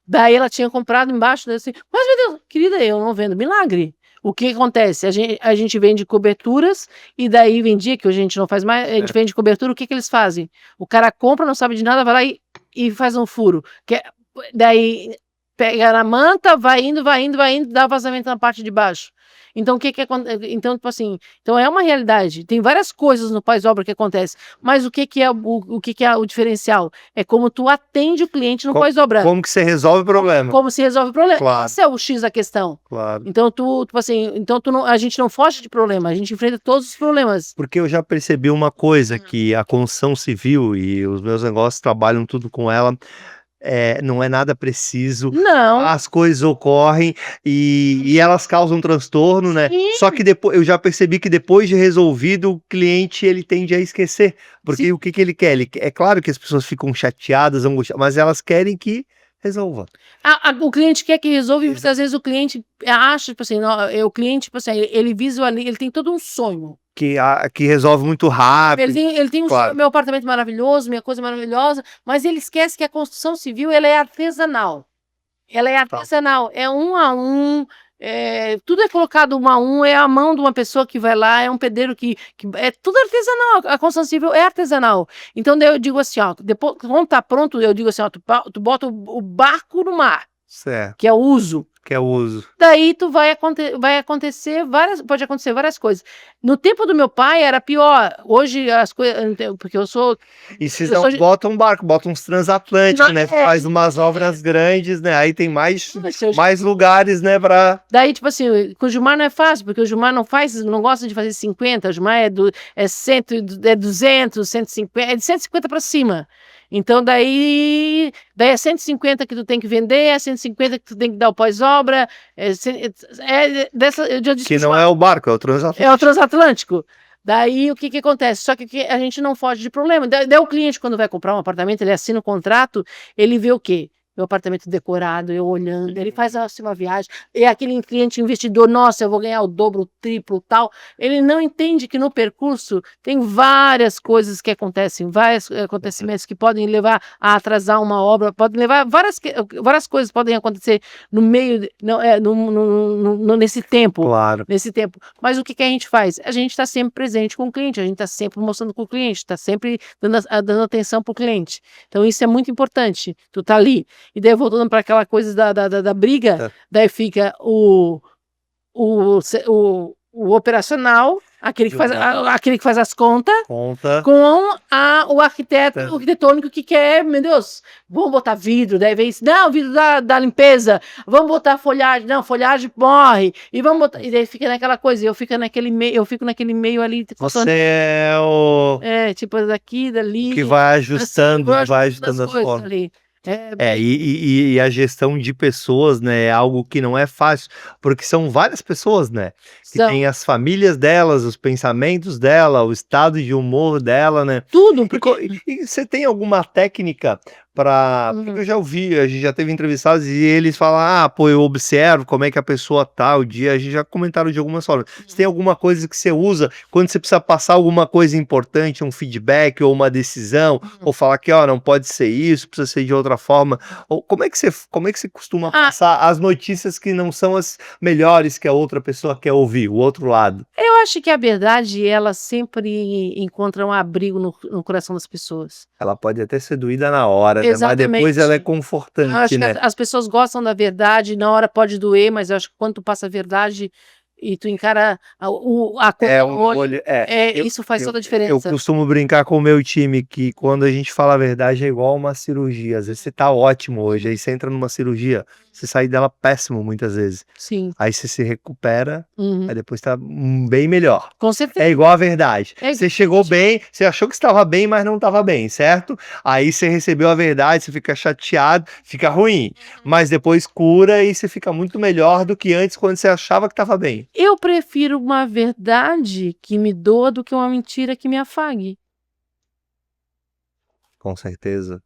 Daí ela tinha comprado embaixo, assim, mas meu Deus, querida, eu não vendo milagre. O que acontece? A gente vende coberturas, e daí vendia, que hoje a gente não faz mais, a gente vende cobertura, o que eles fazem? O cara compra, não sabe de nada, vai lá e faz um furo. Daí pega na manta, vai indo, dá vazamento na parte de baixo. Então, o que acontece? Então, tipo assim, então é uma realidade. Tem várias coisas no pós-obra que acontece, mas o que é o diferencial? É como tu atende o cliente no pós-obra. Como que você resolve o problema? Como se resolve o problema. Claro. Esse é o X da questão. Claro. Então, tipo assim, a gente não foge de problema, a gente enfrenta todos os problemas. Porque eu já percebi uma coisa, que a construção civil e os meus negócios trabalham tudo com ela, não é nada preciso, Não. as coisas ocorrem e elas causam transtorno, né? Sim. Só que depois, eu já percebi que depois de resolvido, o cliente ele tende a esquecer, porque Sim. o que ele quer? É claro que as pessoas ficam chateadas, angustiadas, mas elas querem que resolva. O cliente quer que resolva, e muitas vezes o cliente acha, tipo assim, o cliente, tipo assim, ele visualiza, ele tem todo um sonho. Que resolve muito rápido. Ele tem claro. meu apartamento maravilhoso, minha coisa maravilhosa, mas ele esquece que a construção civil, ela é artesanal. Ela é artesanal, é um a um, tudo é colocado um a um, é a mão de uma pessoa que vai lá, é um pedreiro que é tudo artesanal, a construção civil é artesanal. Então daí eu digo assim, ó, depois, quando tá pronto, eu digo assim, ó, tu bota o barco no mar, Certo. que é o uso. Que é o uso. Daí pode acontecer várias coisas. No tempo do meu pai era pior. Hoje as coisas, porque eu sou... E vocês não botam um barco, botam uns transatlânticos, né? Faz umas obras grandes, né? Aí tem mais lugares, né? Daí, tipo assim, com o Gilmar não é fácil, porque o Gilmar não gosta de fazer 50, o Gilmar é 100, é 200, 150, é de 150 para cima. Então daí é 150 que tu tem que vender, é 150 que tu tem que dar o pós-obra, eu já disse que não é o barco, é o transatlântico. É o transatlântico. Daí o que acontece? Só que a gente não foge de problema. Daí o cliente, quando vai comprar um apartamento, ele assina o contrato, ele vê o quê? Meu apartamento decorado, eu olhando, ele faz assim, uma viagem, e aquele cliente investidor, nossa, eu vou ganhar o dobro, o triplo, tal. Ele não entende que no percurso tem várias coisas que acontecem, vários acontecimentos que podem levar a atrasar uma obra, podem levar várias coisas podem acontecer no meio, nesse tempo. Claro. Nesse tempo. Mas o que a gente faz? A gente está sempre presente com o cliente, a gente está sempre mostrando com o cliente, está sempre dando atenção para o cliente. Então isso é muito importante, tu tá ali. E daí voltando para aquela coisa da briga, daí fica o operacional, aquele que faz as contas, com o arquiteto, o arquitetônico que quer, meu Deus, vamos botar vidro, daí vem isso, não, vidro da limpeza, vamos botar folhagem, não, folhagem morre, e vamos botar, e daí fica naquela coisa, eu fico naquele meio ali. Você é o... tipo daqui, dali. Que vai ajustando as formas. Ali. E a gestão de pessoas, né, é algo que não é fácil, porque são várias pessoas, né, que tem as famílias delas, os pensamentos dela, o estado de humor dela, né. Tudo. E você tem alguma técnica porque eu já ouvi, a gente já teve entrevistados e eles falam, pô, eu observo como é que a pessoa tá o dia, a gente já comentaram de algumas formas. Você tem alguma coisa que você usa quando você precisa passar alguma coisa importante, um feedback ou uma decisão, ou falar que, não pode ser isso, precisa ser de outra forma, ou como é que você costuma passar as notícias que não são as melhores que a outra pessoa quer ouvir, o outro lado? Eu acho que a verdade, ela sempre encontra um abrigo no coração das pessoas. Ela pode até ser doída na hora, né? Mas depois ela é confortante, eu acho né? Que as pessoas gostam da verdade, na hora pode doer, mas eu acho que quando tu passa a verdade e tu encara isso faz toda a diferença. Eu costumo brincar com o meu time que quando a gente fala a verdade é igual uma cirurgia. Às vezes você tá ótimo hoje, aí você entra numa cirurgia, você sai dela péssimo muitas vezes. Sim. Aí você se recupera, Uhum. aí depois tá bem melhor. Com certeza. É igual a verdade. É Você chegou bem, você achou que estava bem, mas não estava bem, certo? Aí você recebeu a verdade, você fica chateado, fica ruim. Mas depois cura e você fica muito melhor do que antes, quando você achava que estava bem. Eu prefiro uma verdade que me doa do que uma mentira que me afague. Com certeza.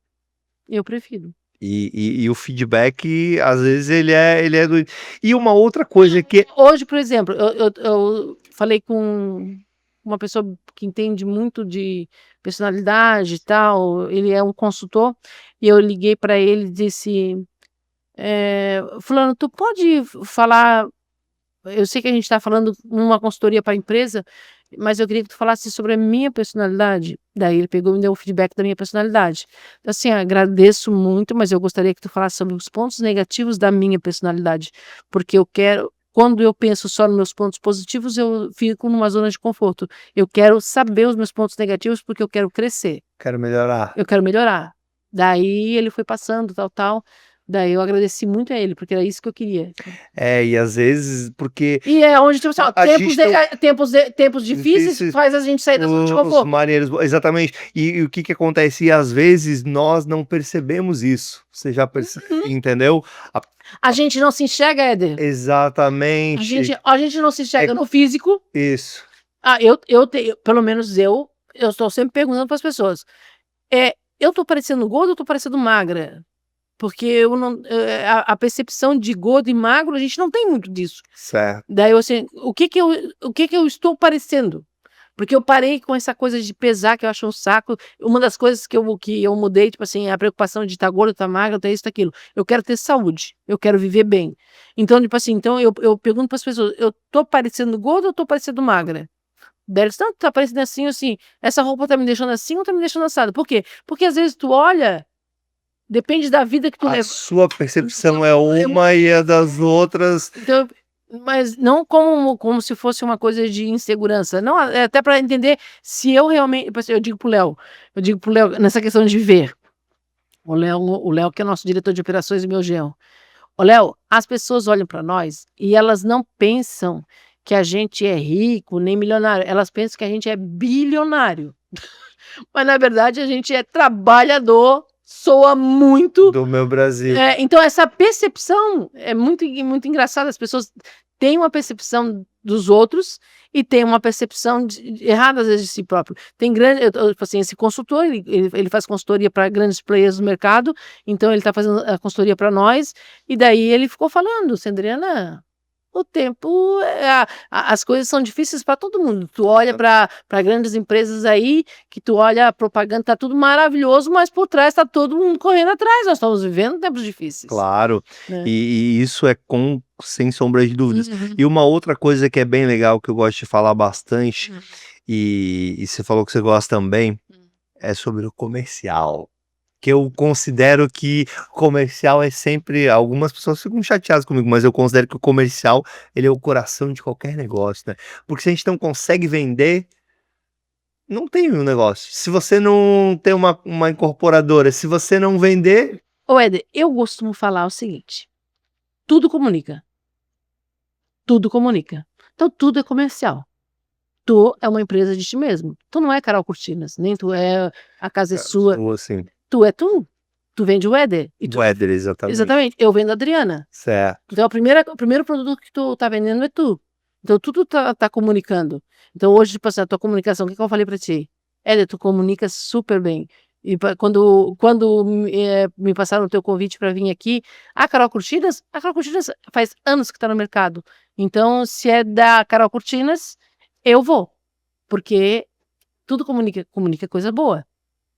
Eu prefiro. E o feedback, às vezes, ele é do... E uma outra coisa que... Hoje, por exemplo, eu falei com uma pessoa que entende muito de personalidade e tal, ele é um consultor, e eu liguei para ele e disse, fulano, tu pode falar, eu sei que a gente está falando uma consultoria para a empresa, mas eu queria que tu falasse sobre a minha personalidade. Daí ele pegou e me deu um feedback da minha personalidade. Assim, agradeço muito, mas eu gostaria que tu falasse sobre os pontos negativos da minha personalidade, porque eu quero, quando eu penso só nos meus pontos positivos, eu fico numa zona de conforto. Eu quero saber os meus pontos negativos porque eu quero crescer, Quero melhorar. eu quero melhorar. Daí ele foi passando, tal. Daí eu agradeci muito a ele, porque era isso que eu queria. E às vezes, porque E é onde, tipo assim, ó, a gente tempos difíceis difíceis, faz a gente sair da zona de os conforto. marinheiros, exatamente. E o que acontece? E às vezes nós não percebemos isso. Você já entendeu? A gente não se enxerga, Éder. Exatamente. A gente não se enxerga no físico. Isso. Pelo menos eu estou sempre perguntando para as pessoas. Eu tô parecendo gorda ou tô parecendo magra? Porque eu não, a percepção de gordo e magro, a gente não tem muito disso. Certo. Daí, assim, o que que eu estou parecendo? Porque eu parei com essa coisa de pesar, que eu acho um saco. Uma das coisas que eu mudei, tipo assim, a preocupação de estar gordo, estar magro, estar isso, aquilo. Eu quero ter saúde, eu quero viver bem. Então, tipo assim, eu pergunto para as pessoas, eu tô parecendo gorda ou tô parecendo magra? Daí eles, não, tá parecendo assim, essa roupa tá me deixando assim ou tá me deixando assado? Por quê? Porque às vezes tu olha, depende da vida que tu A leva. sua percepção é uma e a das outras... Então, mas não como se fosse uma coisa de insegurança. Não, é até para entender se eu realmente. Tipo assim, eu digo pro Léo, nessa questão de ver. O Léo, que é nosso diretor de operações e meu genro. Ô, Léo, as pessoas olham para nós e elas não pensam que a gente é rico nem milionário. Elas pensam que a gente é bilionário. Mas na verdade a gente é trabalhador, soa muito. Do meu Brasil. Então essa percepção é muito, muito engraçada. As pessoas têm uma percepção dos outros e têm uma percepção errada às vezes de si próprio. Tem tipo assim, esse consultor, ele faz consultoria para grandes players do mercado, então ele está fazendo a consultoria para nós, e daí ele ficou falando, Sandriana, o tempo, as coisas são difíceis para todo mundo. Tu olha para grandes empresas aí, que tu olha a propaganda, tá tudo maravilhoso, mas por trás tá todo mundo correndo atrás. Nós estamos vivendo tempos difíceis. Claro, né? E isso é sem sombra de dúvidas. Uhum. E uma outra coisa que é bem legal, que eu gosto de falar bastante, e você falou que você gosta também, é sobre o comercial. Que eu considero que comercial é sempre... Algumas pessoas ficam chateadas comigo, mas eu considero que o comercial, ele é o coração de qualquer negócio, né? Porque se a gente não consegue vender, não tem um negócio. Se você não tem uma incorporadora, se você não vender... Ô, Éder, eu costumo falar o seguinte, tudo comunica. Tudo comunica. Então tudo é comercial. Tu é uma empresa de ti mesmo. Tu não é Carol Cortinas, nem tu é A Casa é Sua. Assim, Tu é tu. Tu vende o Éder. o Éder, exatamente. Exatamente. Eu vendo a Adriana. Certo. Então, o primeiro produto que tu tá vendendo é tu. Então, tudo tá comunicando. Então, hoje, tipo assim, a tua comunicação, o que eu falei pra ti? Éder, tu comunica super bem. E quando me passaram o teu convite para vir aqui, a Carol Cortinas faz anos que tá no mercado. Então, se é da Carol Cortinas, eu vou. Porque tudo comunica coisa boa.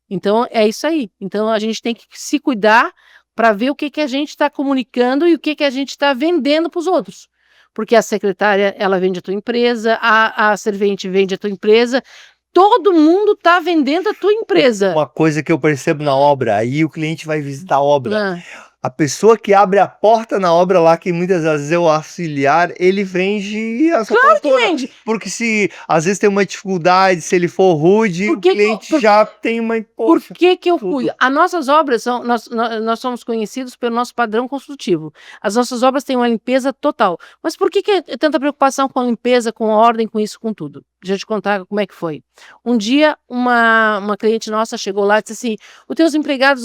Então, é isso aí. Então, a gente tem que se cuidar para ver o que a gente está comunicando e o que a gente está vendendo para os outros. Porque a secretária, ela vende a tua empresa, a servente vende a tua empresa, todo mundo está vendendo a tua empresa. Uma coisa que eu percebo na obra, aí o cliente vai visitar a obra. A pessoa que abre a porta na obra lá, que muitas vezes é o auxiliar, ele vende as Claro roupas que todas. vende. Porque se às vezes tem uma dificuldade, se ele for rude, Por o que que- cliente por- já tem uma. Por Poxa, que que eu tudo. cuido? As nossas obras são, nós somos conhecidos pelo nosso padrão construtivo. As nossas obras têm uma limpeza total. Mas por que é tanta preocupação com a limpeza, com a ordem, com isso, com tudo? Deixa eu te contar como é que foi. Um dia, uma cliente nossa chegou lá e disse assim, os teus empregados,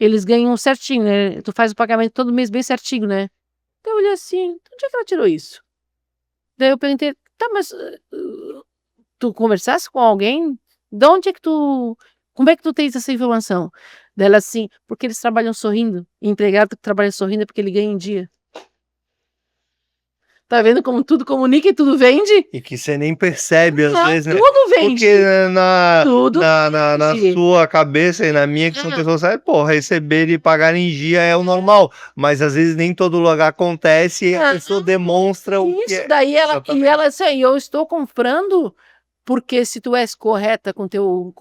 eles ganham certinho, né? Tu faz o pagamento todo mês bem certinho, né? Então eu olhei assim, onde é que ela tirou isso? Daí eu perguntei, tá, mas tu conversasse com alguém? De onde é que tu. Como é que tu tens essa informação? Dela assim, porque eles trabalham sorrindo. E empregado que trabalha sorrindo é porque ele ganha em dia. Tá vendo como tudo comunica e tudo vende? E que você nem percebe às vezes, né? Tudo vende. Porque Tudo na vende. sua cabeça e na minha, que são pessoas que pô, receber e pagar em dia é o normal. Mas às vezes nem todo lugar acontece e a pessoa demonstra o que Isso, é. daí ela, Exatamente. e ela assim, eu estou comprando porque se tu és correta com teu,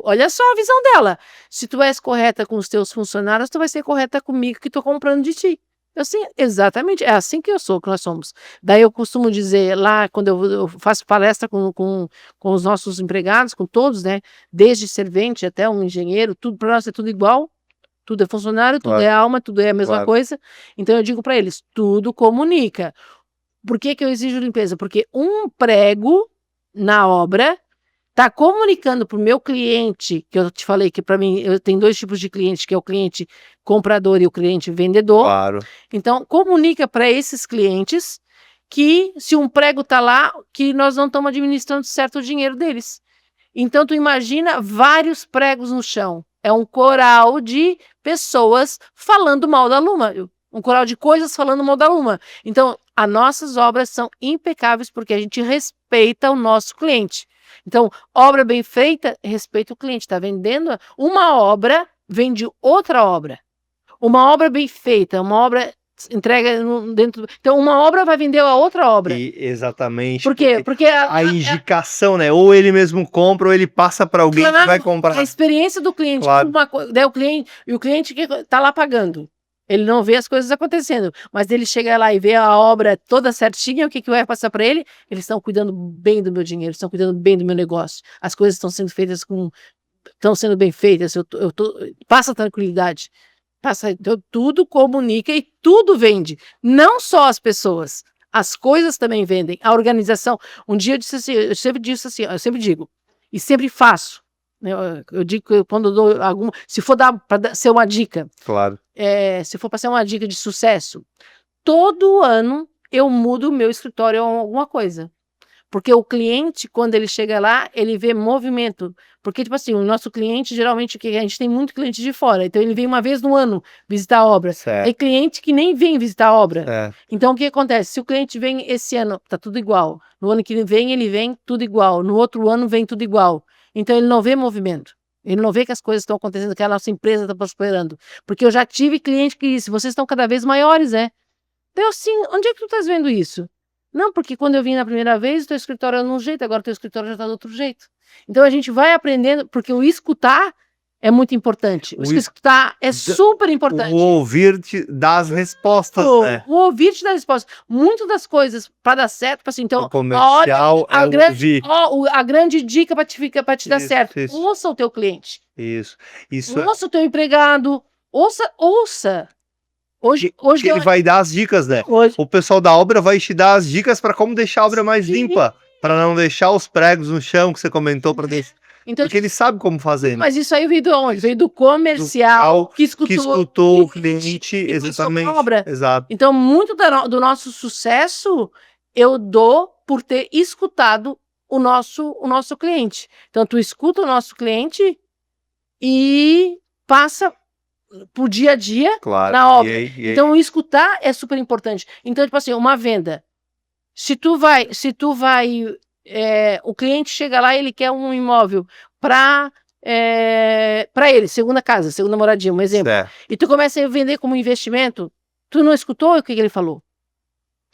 olha só a visão dela. Se tu és correta com os teus funcionários, tu vai ser correta comigo que estou comprando de ti. Assim, exatamente, é assim que eu sou, que nós somos. Daí eu costumo dizer lá, quando eu faço palestra com os nossos empregados, com todos, né? Desde servente até um engenheiro, tudo para nós é tudo igual. Tudo é funcionário, tudo Claro. é alma, tudo é a mesma Claro. coisa. Então eu digo para eles, tudo comunica. Por que que eu exijo limpeza? Porque um prego na obra está comunicando para o meu cliente, que eu te falei que para mim eu tenho 2 tipos de cliente, que é o cliente comprador e o cliente vendedor. Claro. Então comunica para esses clientes que se um prego está lá, que nós não estamos administrando certo o dinheiro deles. Então tu imagina vários pregos no chão. É um coral de pessoas falando mal da Luma. Um coral de coisas falando mal da Luma. Então, as nossas obras são impecáveis porque a gente respeita o nosso cliente. Então, obra bem feita, respeita o cliente. Está vendendo uma obra, vende outra obra. Uma obra bem feita, uma obra entrega dentro. Então, uma obra vai vender a outra obra. Exatamente. Por quê? Porque a indicação, né? Ou ele mesmo compra, ou ele passa para alguém que vai comprar. A experiência do cliente, Claro. daí o cliente que está lá pagando. Ele não vê as coisas acontecendo, mas ele chega lá e vê a obra toda certinha, o que vai passar para ele? Eles estão cuidando bem do meu dinheiro, estão cuidando bem do meu negócio. As coisas estão sendo feitas estão sendo bem feitas. Passa tranquilidade. Então, tudo comunica e tudo vende. Não só as pessoas, as coisas também vendem. A organização. Um dia eu disse assim, eu sempre digo, e sempre faço. Eu digo que quando eu dou alguma. Se for para ser uma dica, Claro. se for para ser uma dica de sucesso, todo ano eu mudo o meu escritório a alguma coisa. Porque o cliente, quando ele chega lá, ele vê movimento. Porque, tipo assim, o nosso cliente, geralmente, a gente tem muito cliente de fora. Então, ele vem uma vez no ano visitar a obra. Certo. É cliente que nem vem visitar a obra. É. Então, o que acontece? Se o cliente vem esse ano, tá tudo igual. No ano que vem, ele vem tudo igual. No outro ano, vem tudo igual. Então, ele não vê movimento. Ele não vê que as coisas estão acontecendo, que a nossa empresa está prosperando. Porque eu já tive cliente que disse, vocês estão cada vez maiores, né? Então, eu assim, onde é que tu estás vendo isso? Não, porque quando eu vim na primeira vez, o teu escritório era de um jeito, agora o teu escritório já está de outro jeito. Então a gente vai aprendendo, porque o escutar é muito importante. O escutar é super importante. O ouvir-te dá as respostas, né? O ouvir te dá respostas. Muitas das coisas, para dar certo, assim, então, O comercial a ouvir. grande dica para te dar Isso, certo. isso. Ouça o teu cliente. Isso. Ouça o teu empregado. Ouça. Hoje Que ele vai dar as dicas, né? Hoje, O pessoal da obra vai te dar as dicas para como deixar a obra mais Sim. limpa, para não deixar os pregos no chão que você comentou para deixar. então, Porque ele sabe como fazer, né? mas isso aí veio de onde? Veio do comercial que escutou o cliente, exatamente. Obra. Exato. Então, muito do nosso sucesso eu dou por ter escutado o nosso cliente. Então, tu escuta o nosso cliente e passa pro dia a dia Claro. na obra. E aí? Então, escutar é super importante. Então, tipo assim, uma venda. Se tu vai, o cliente chega lá e ele quer um imóvel para ele, segunda casa, segunda moradia, um exemplo. Certo. E tu começa a vender como investimento, tu não escutou o que ele falou?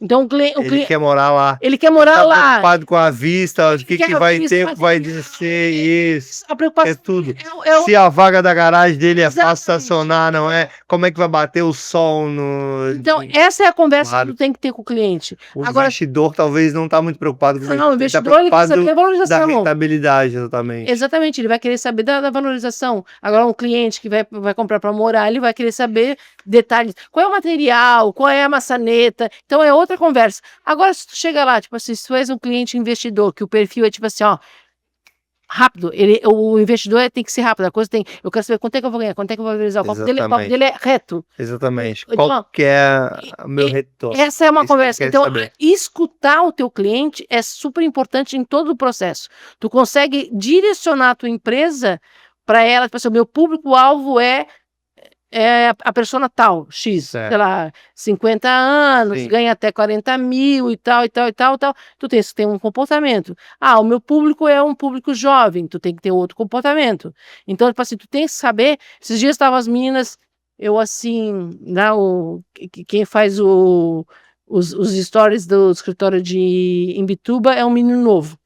Então Ele quer morar lá. ele quer morar Tá lá. preocupado com a vista, o que quer a vai vista, ter, o mas que vai ele- descer, isso. A preocupação É tudo. é o Se a vaga da garagem dele é fácil Exatamente. estacionar, não é? Como é que vai bater o sol no. Então, essa é a conversa Claro. que tu tem que ter com o cliente. O Agora, investidor talvez não está muito preocupado com isso. não, o Ele tá investidor ele quer saber preocupado a da valorização. rentabilidade, exatamente. Exatamente, ele vai querer saber da valorização. Agora, um cliente que vai comprar para morar, ele vai querer saber detalhes. Qual é o material, qual é a maçaneta. Então, é outra conversa. Agora, se tu chega lá, tipo assim, se tu és um cliente investidor, que o perfil é tipo assim, ó, rápido, o investidor tem que ser rápido, a coisa tem, eu quero saber quanto é que eu vou ganhar, quanto é que eu vou valorizar, o papo dele é reto. Exatamente. Então, Qual que é o meu retorno? Essa é uma Isso que eu conversa. quero Então, saber. escutar o teu cliente é super importante em todo o processo. Tu consegue direcionar a tua empresa para ela, tipo assim, o meu público-alvo é a persona tal, X, Certo. sei lá, 50 anos, Sim. ganha até 40 mil e tal, e tal, e tal, e tal. Tu tens que ter um comportamento. Ah, o meu público é um público jovem, tu tem que ter outro comportamento. Então, tipo assim, tu tem que saber. Esses dias estavam as meninas, eu assim, né, quem faz os stories do escritório de Imbituba é um menino novo.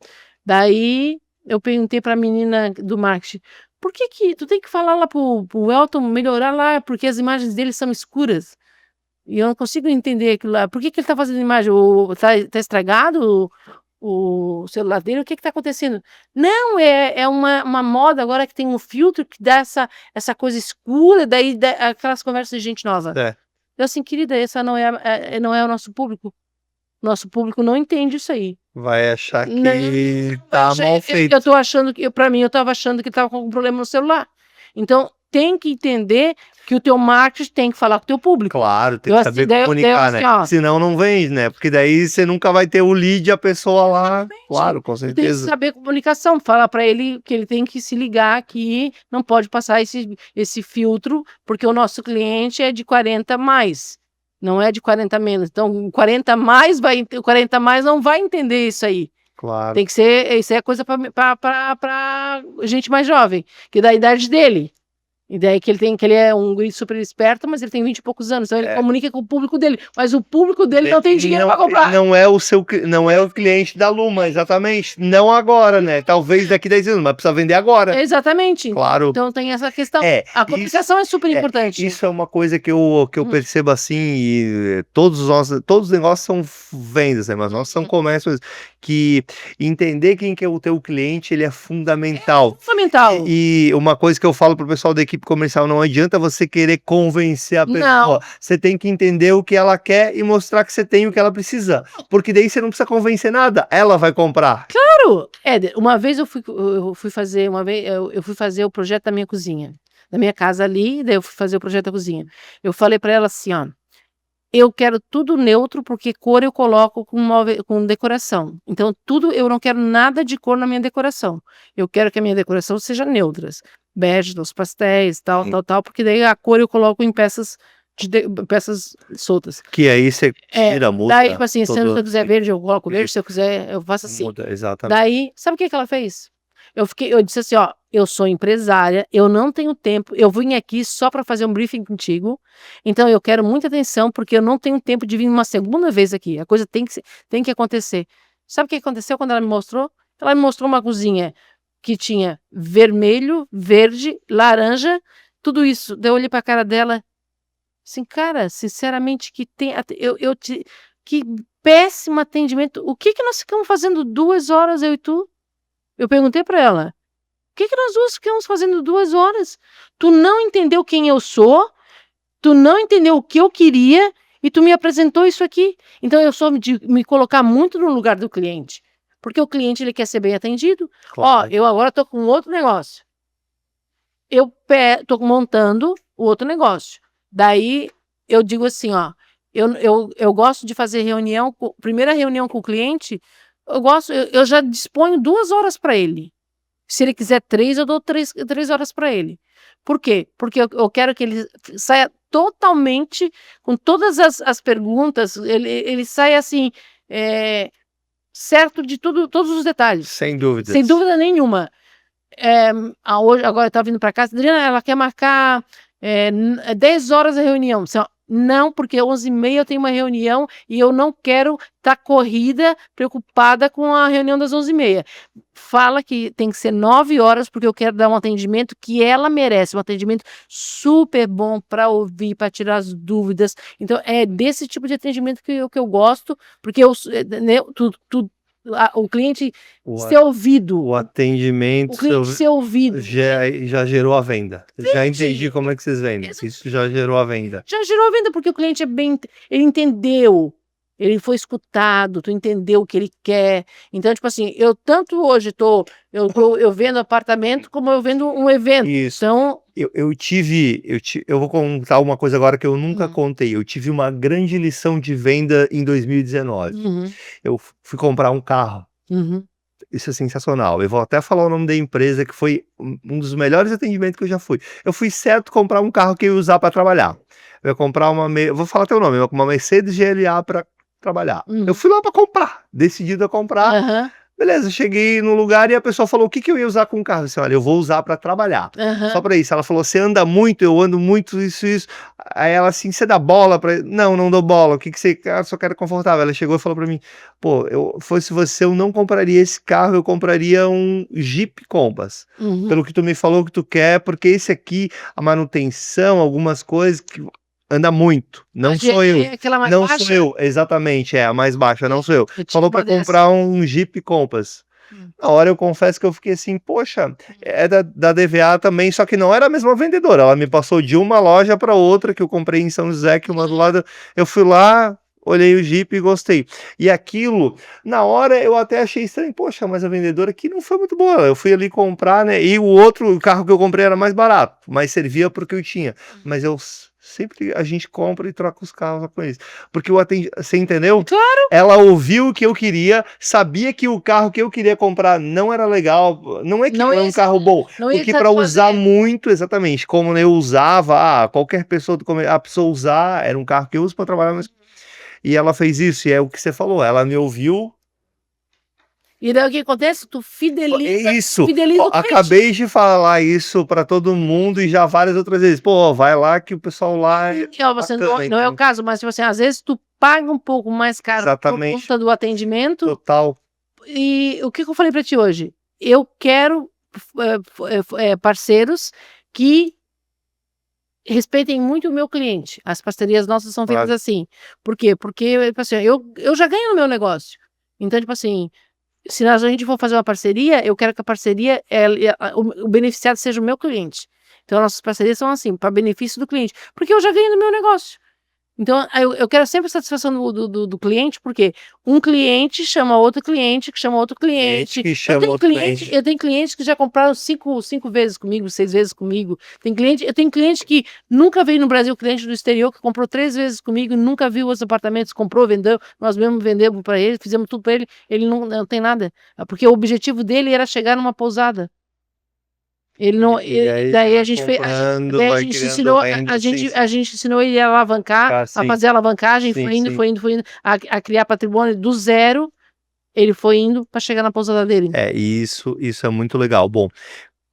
Daí eu perguntei para a menina do marketing, por que tu tem que falar lá pro Elton melhorar lá, porque as imagens dele são escuras? E eu não consigo entender aquilo lá. Por que ele tá fazendo imagem? Tá estragado o celular dele? O que tá acontecendo? Não, é uma moda agora que tem um filtro que dá essa coisa escura, daí aquelas conversas de gente nova. Eu assim, querida, essa não é o nosso público. Nosso público não entende isso aí. Vai achar Não, que tá mal feito. Eu tô achando que, para mim, eu tava achando que tava com algum problema no celular. Então, tem que entender que o teu marketing tem que falar com o teu público. Claro, tem Eu que assim, saber daí eu comunicar, assim, né? ó, Senão não vende, né? Porque daí você nunca vai ter o lead, a pessoa lá. Claro, com tu tem que certeza. saber comunicação, falar para ele que ele tem que se ligar que não pode passar esse filtro, porque o nosso cliente é de 40 mais, não é de 40 menos. Então, 40 mais o 40 mais não vai entender isso aí. Claro. Tem que ser, isso é coisa para gente mais jovem, que é da idade dele. E daí que ele é um guri super esperto, mas ele tem 20 e poucos anos, então ele comunica com o público dele, mas o público dele não tem dinheiro para comprar. Não é o cliente da Luma, exatamente. Não agora, né? Talvez daqui 10 anos, mas precisa vender agora. Exatamente. Claro. Então tem essa questão. A comunicação isso, é super importante. Isso é uma coisa que eu percebo assim, e todos os negócios são vendas, né? Mas nós são comércios que entender quem que é o teu cliente, ele é fundamental. Fundamental. E uma coisa que eu falo pro pessoal da equipe comercial, não adianta você querer convencer a pessoa. Não. Você tem que entender o que ela quer e mostrar que você tem o que ela precisa. Porque daí você não precisa convencer nada, ela vai comprar. Claro! Éder, uma vez eu fui fazer o projeto da minha cozinha. Da minha casa ali, daí eu fui fazer o projeto da cozinha. Eu falei para ela assim, ó, eu quero tudo neutro, porque cor eu coloco com decoração. Então, eu não quero nada de cor na minha decoração. Eu quero que a minha decoração seja neutras. Bege, dos pastéis, tal, porque daí a cor eu coloco em peças soltas. Que aí você tira, muda. Daí, tipo assim, se eu quiser verde, eu coloco verde, se eu quiser, eu faço assim. Muda, exatamente. Daí, sabe o que ela fez? Eu disse assim, ó, eu sou empresária, eu não tenho tempo, eu vim aqui só para fazer um briefing contigo, então eu quero muita atenção, porque eu não tenho tempo de vir uma segunda vez aqui, a coisa tem que acontecer. Sabe o que aconteceu quando ela me mostrou? Ela me mostrou uma cozinha que tinha vermelho, verde, laranja, tudo isso. Daí eu olhei para a cara dela, assim, cara, sinceramente, que péssimo atendimento. O que nós ficamos fazendo 2 horas, eu e tu? Eu perguntei para ela, o que nós duas ficamos fazendo 2 horas? Tu não entendeu quem eu sou, tu não entendeu o que eu queria e tu me apresentou isso aqui. Então eu sou de me colocar muito no lugar do cliente, porque o cliente ele quer ser bem atendido. Claro. Ó, eu agora tô com outro negócio. Eu tô montando o outro negócio. Daí eu digo assim, ó, eu gosto de fazer primeira reunião com o cliente. Eu já disponho 2 horas para ele. Se ele quiser 3, eu dou 3 horas para ele. Por quê? Porque eu quero que ele saia totalmente, com todas as perguntas, ele saia assim, certo de todos os detalhes. Sem dúvidas. Sem dúvida nenhuma. Agora está vindo para casa, Adriana, ela quer marcar 10 horas a reunião. Não, porque 11h30 eu tenho uma reunião e eu não quero estar corrida, preocupada com a reunião das 11h30. Fala que tem que ser 9 horas, porque eu quero dar um atendimento que ela merece, um atendimento super bom para ouvir, para tirar as dúvidas. Então, é desse tipo de atendimento que eu gosto, porque né, o cliente O, ser ouvido, o atendimento o cliente ser ouvido. já gerou a venda. Já entendi como é que vocês vendem. Isso. Isso já gerou a venda. Já gerou a venda, porque o cliente ele entendeu, ele foi escutado, tu entendeu o que ele quer. Então, tipo assim, eu tanto hoje eu vendo apartamento como eu vendo um evento. Isso. Então, Eu vou contar uma coisa agora que eu nunca contei. Eu tive uma grande lição de venda em 2019. Eu fui comprar um carro. Isso é sensacional. Eu vou até falar o nome da empresa, que foi um dos melhores atendimentos que eu já fui. Eu fui certo comprar um carro que eu ia usar para trabalhar. Eu ia comprar vou falar teu nome, uma Mercedes GLA para trabalhar. Eu fui lá para comprar, decidido a comprar. Beleza, cheguei no lugar e a pessoa falou o que eu ia usar com o carro. Eu disse, olha, eu vou usar para trabalhar. Só para isso. Ela falou, você anda muito, eu ando muito, isso. Aí ela assim, você dá bola para? Não dou bola. O que você quer? Só quero confortável. Ela chegou e falou para mim, pô, fosse você, eu não compraria esse carro, eu compraria um Jeep Compass. Pelo que tu me falou que tu quer, porque esse aqui, a manutenção, algumas coisas que anda muito. Não sou eu. É aquela mais Não baixa? sou eu, exatamente, é a mais baixa, não sou eu. Falou para comprar um Jeep Compass. Na hora eu confesso que eu fiquei assim, poxa, é da DVA também, só que não era a mesma vendedora. Ela me passou de uma loja para outra, que eu comprei em São José, que uma do lado. Eu fui lá, olhei o Jeep e gostei. E aquilo, na hora eu até achei estranho, poxa, mas a vendedora aqui não foi muito boa. Eu fui ali comprar, né? E o carro que eu comprei era mais barato, mas servia porque eu tinha. Mas sempre a gente compra e troca os carros com eles. Porque você entendeu? Claro. Ela ouviu o que eu queria, sabia que o carro que eu queria comprar não era legal. Não é que não é um carro bom, porque para usar muito, exatamente, como eu usava, qualquer pessoa, a pessoa usar, era um carro que eu uso para trabalhar, mas... E ela fez isso, e é o que você falou, ela me ouviu. E daí o que acontece? Tu fideliza. Isso, acabei de falar isso para todo mundo e já várias outras vezes. Pô, vai lá que o pessoal lá você não é o caso, mas tipo assim, às vezes tu paga um pouco mais caro por conta do atendimento. Total. E o que eu falei para ti hoje? Eu quero parceiros que respeitem muito o meu cliente. As parcerias nossas são feitas assim. Por quê? Porque tipo assim, eu já ganho no meu negócio. Então, tipo assim, se a gente for fazer uma parceria, eu quero que a parceria, o beneficiado seja o meu cliente. Então, nossas parcerias são assim, para benefício do cliente. Porque eu já ganho no meu negócio. Então, eu quero sempre a satisfação do cliente, porque um cliente chama outro cliente, que chama outro cliente. Eu tenho clientes que já compraram 5 vezes comigo, 6 vezes comigo. Eu tenho cliente que nunca veio no Brasil, cliente do exterior, que comprou 3 vezes comigo e nunca viu os apartamentos, comprou, vendeu, nós mesmos vendemos para ele, fizemos tudo para ele não tem nada. Porque o objetivo dele era chegar numa pousada. Ele não, daí a gente fez, daí a gente ensinou ele a alavancar, a fazer alavancagem, foi indo, a criar patrimônio do zero, ele foi indo para chegar na pousada dele. Isso é muito legal. Bom,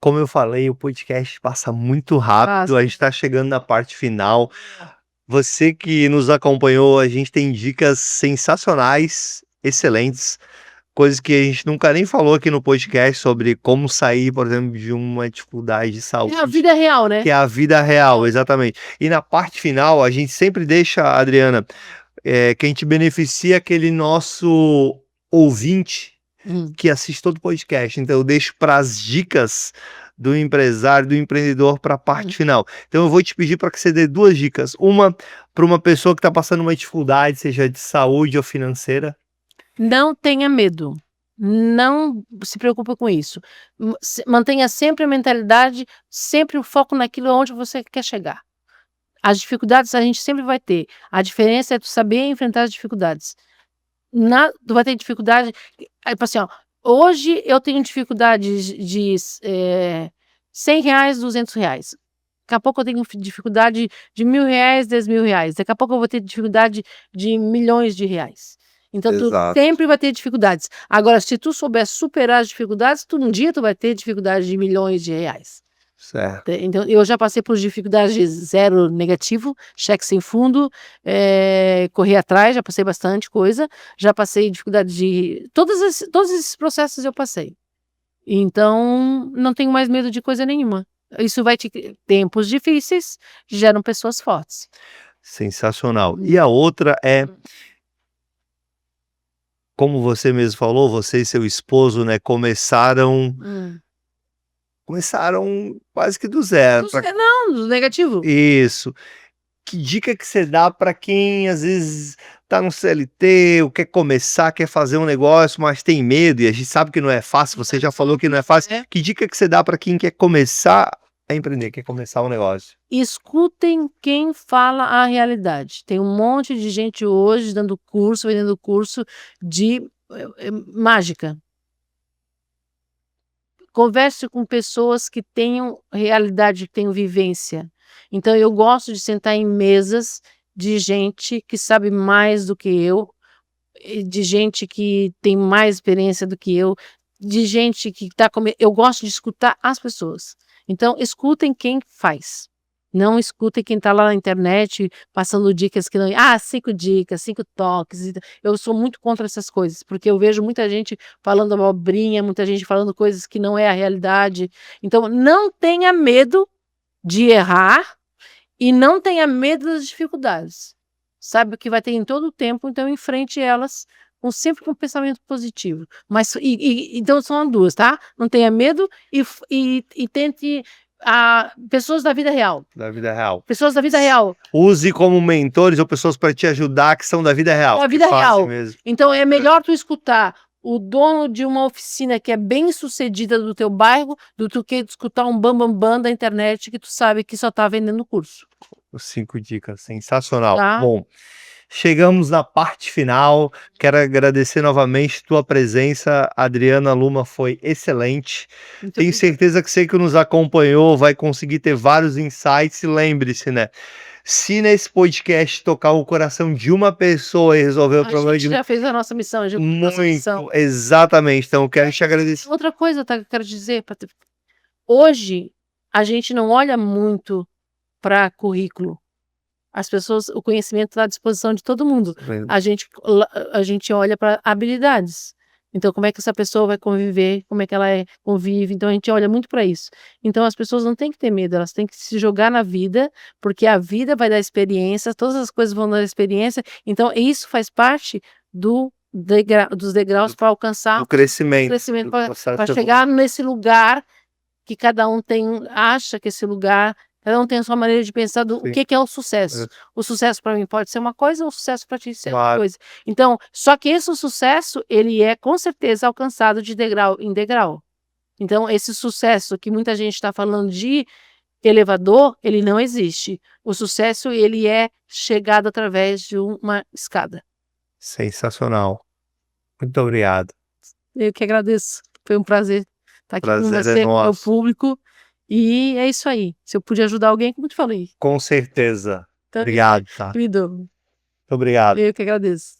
como eu falei, o podcast passa muito rápido, a gente está chegando na parte final. Você que nos acompanhou, a gente tem dicas sensacionais, excelentes. Coisas que a gente nunca nem falou aqui no podcast sobre como sair, por exemplo, de uma dificuldade de saúde. É a vida real, né? Que é a vida real, exatamente. E na parte final, a gente sempre deixa, Adriana, que a gente beneficia aquele nosso ouvinte que assiste todo o podcast. Então eu deixo para as dicas do empresário, do empreendedor para a parte final. Então eu vou te pedir para que você dê 2 dicas. Uma para uma pessoa que está passando uma dificuldade, seja de saúde ou financeira. Não tenha medo, não se preocupe com isso. Mantenha sempre a mentalidade, sempre o foco naquilo onde você quer chegar. As dificuldades a gente sempre vai ter. A diferença é tu saber enfrentar as dificuldades. Tu vai ter dificuldade, assim, hoje eu tenho dificuldade de R$100, R$200. Daqui a pouco eu tenho dificuldade de R$1.000, R$10.000. Daqui a pouco eu vou ter dificuldade de milhões de reais. Então, tu sempre vai ter dificuldades. Agora, se tu souber superar as dificuldades, um dia tu vai ter dificuldade de milhões de reais. Certo. Então, eu já passei por dificuldades de zero negativo, cheque sem fundo, correr atrás, já passei bastante coisa, já passei dificuldade de todos esses processos eu passei. Então, não tenho mais medo de coisa nenhuma. Isso vai te tempos difíceis geram pessoas fortes. Sensacional. E a outra é, como você mesmo falou, você e seu esposo, né, começaram quase que do zero. Não, do negativo. Isso. Que dica que você dá para quem às vezes tá no CLT, ou quer começar, quer fazer um negócio, mas tem medo, e a gente sabe que não é fácil, você já falou que não é fácil. Que dica que você dá para quem quer começar a empreender, quer começar um negócio? Escutem quem fala a realidade. Tem um monte de gente hoje dando curso, vendendo curso de mágica. Converse com pessoas que tenham realidade, que tenham vivência. Então, eu gosto de sentar em mesas de gente que sabe mais do que eu, de gente que tem mais experiência do que eu, de gente que está começando. Eu gosto de escutar as pessoas. Então, escutem quem faz. Não escutem quem está lá na internet passando dicas que não. 5 dicas, 5 toques. Eu sou muito contra essas coisas, porque eu vejo muita gente falando abobrinha, muita gente falando coisas que não é a realidade. Então, não tenha medo de errar e não tenha medo das dificuldades. Sabe o que vai ter em todo o tempo, então enfrente elas sempre com um pensamento positivo. Mas, então são duas, tá? Não tenha medo e tente pessoas da vida real. Da vida real. Pessoas da vida real. Use como mentores ou pessoas para te ajudar que são da vida real. Da vida real. Mesmo. Então é melhor tu escutar o dono de uma oficina que é bem sucedida do teu bairro do que escutar um bambambam da internet que tu sabe que só tá vendendo curso. Os 5 dicas, sensacional. Tá? Bom, chegamos na parte final. Quero agradecer novamente tua presença, Adriana Luma, foi excelente. Tenho certeza que você que nos acompanhou vai conseguir ter vários insights. E lembre-se, né? Se nesse podcast tocar o coração de uma pessoa e resolver o problema de... A gente já fez a nossa missão. Muito, exatamente. Então, eu quero te agradecer. Outra coisa, tá, que eu quero dizer, hoje a gente não olha muito para currículo. As pessoas, o conhecimento está à disposição de todo mundo. A gente olha para habilidades. Então, como é que essa pessoa vai conviver, como é que ela convive. Então, a gente olha muito para isso. Então, as pessoas não têm que ter medo, elas têm que se jogar na vida, porque a vida vai dar experiência, todas as coisas vão dar experiência. Então, isso faz parte dos degraus para alcançar o crescimento para chegar nesse lugar que cada um acha que esse lugar. Cada um tem a sua maneira de pensar do que é o sucesso. O sucesso para mim pode ser uma coisa, o sucesso para ti ser outra coisa. Então, só que esse sucesso, ele é com certeza alcançado de degrau em degrau. Então, esse sucesso que muita gente está falando de elevador, ele não existe. O sucesso, ele é chegado através de uma escada. Sensacional. Muito obrigado. Eu que agradeço. Foi um prazer estar aqui com você, com o meu público. E é isso aí. Se eu puder ajudar alguém, como te falei. Com certeza. Obrigado, tá? Querido. Muito obrigado. Eu que agradeço.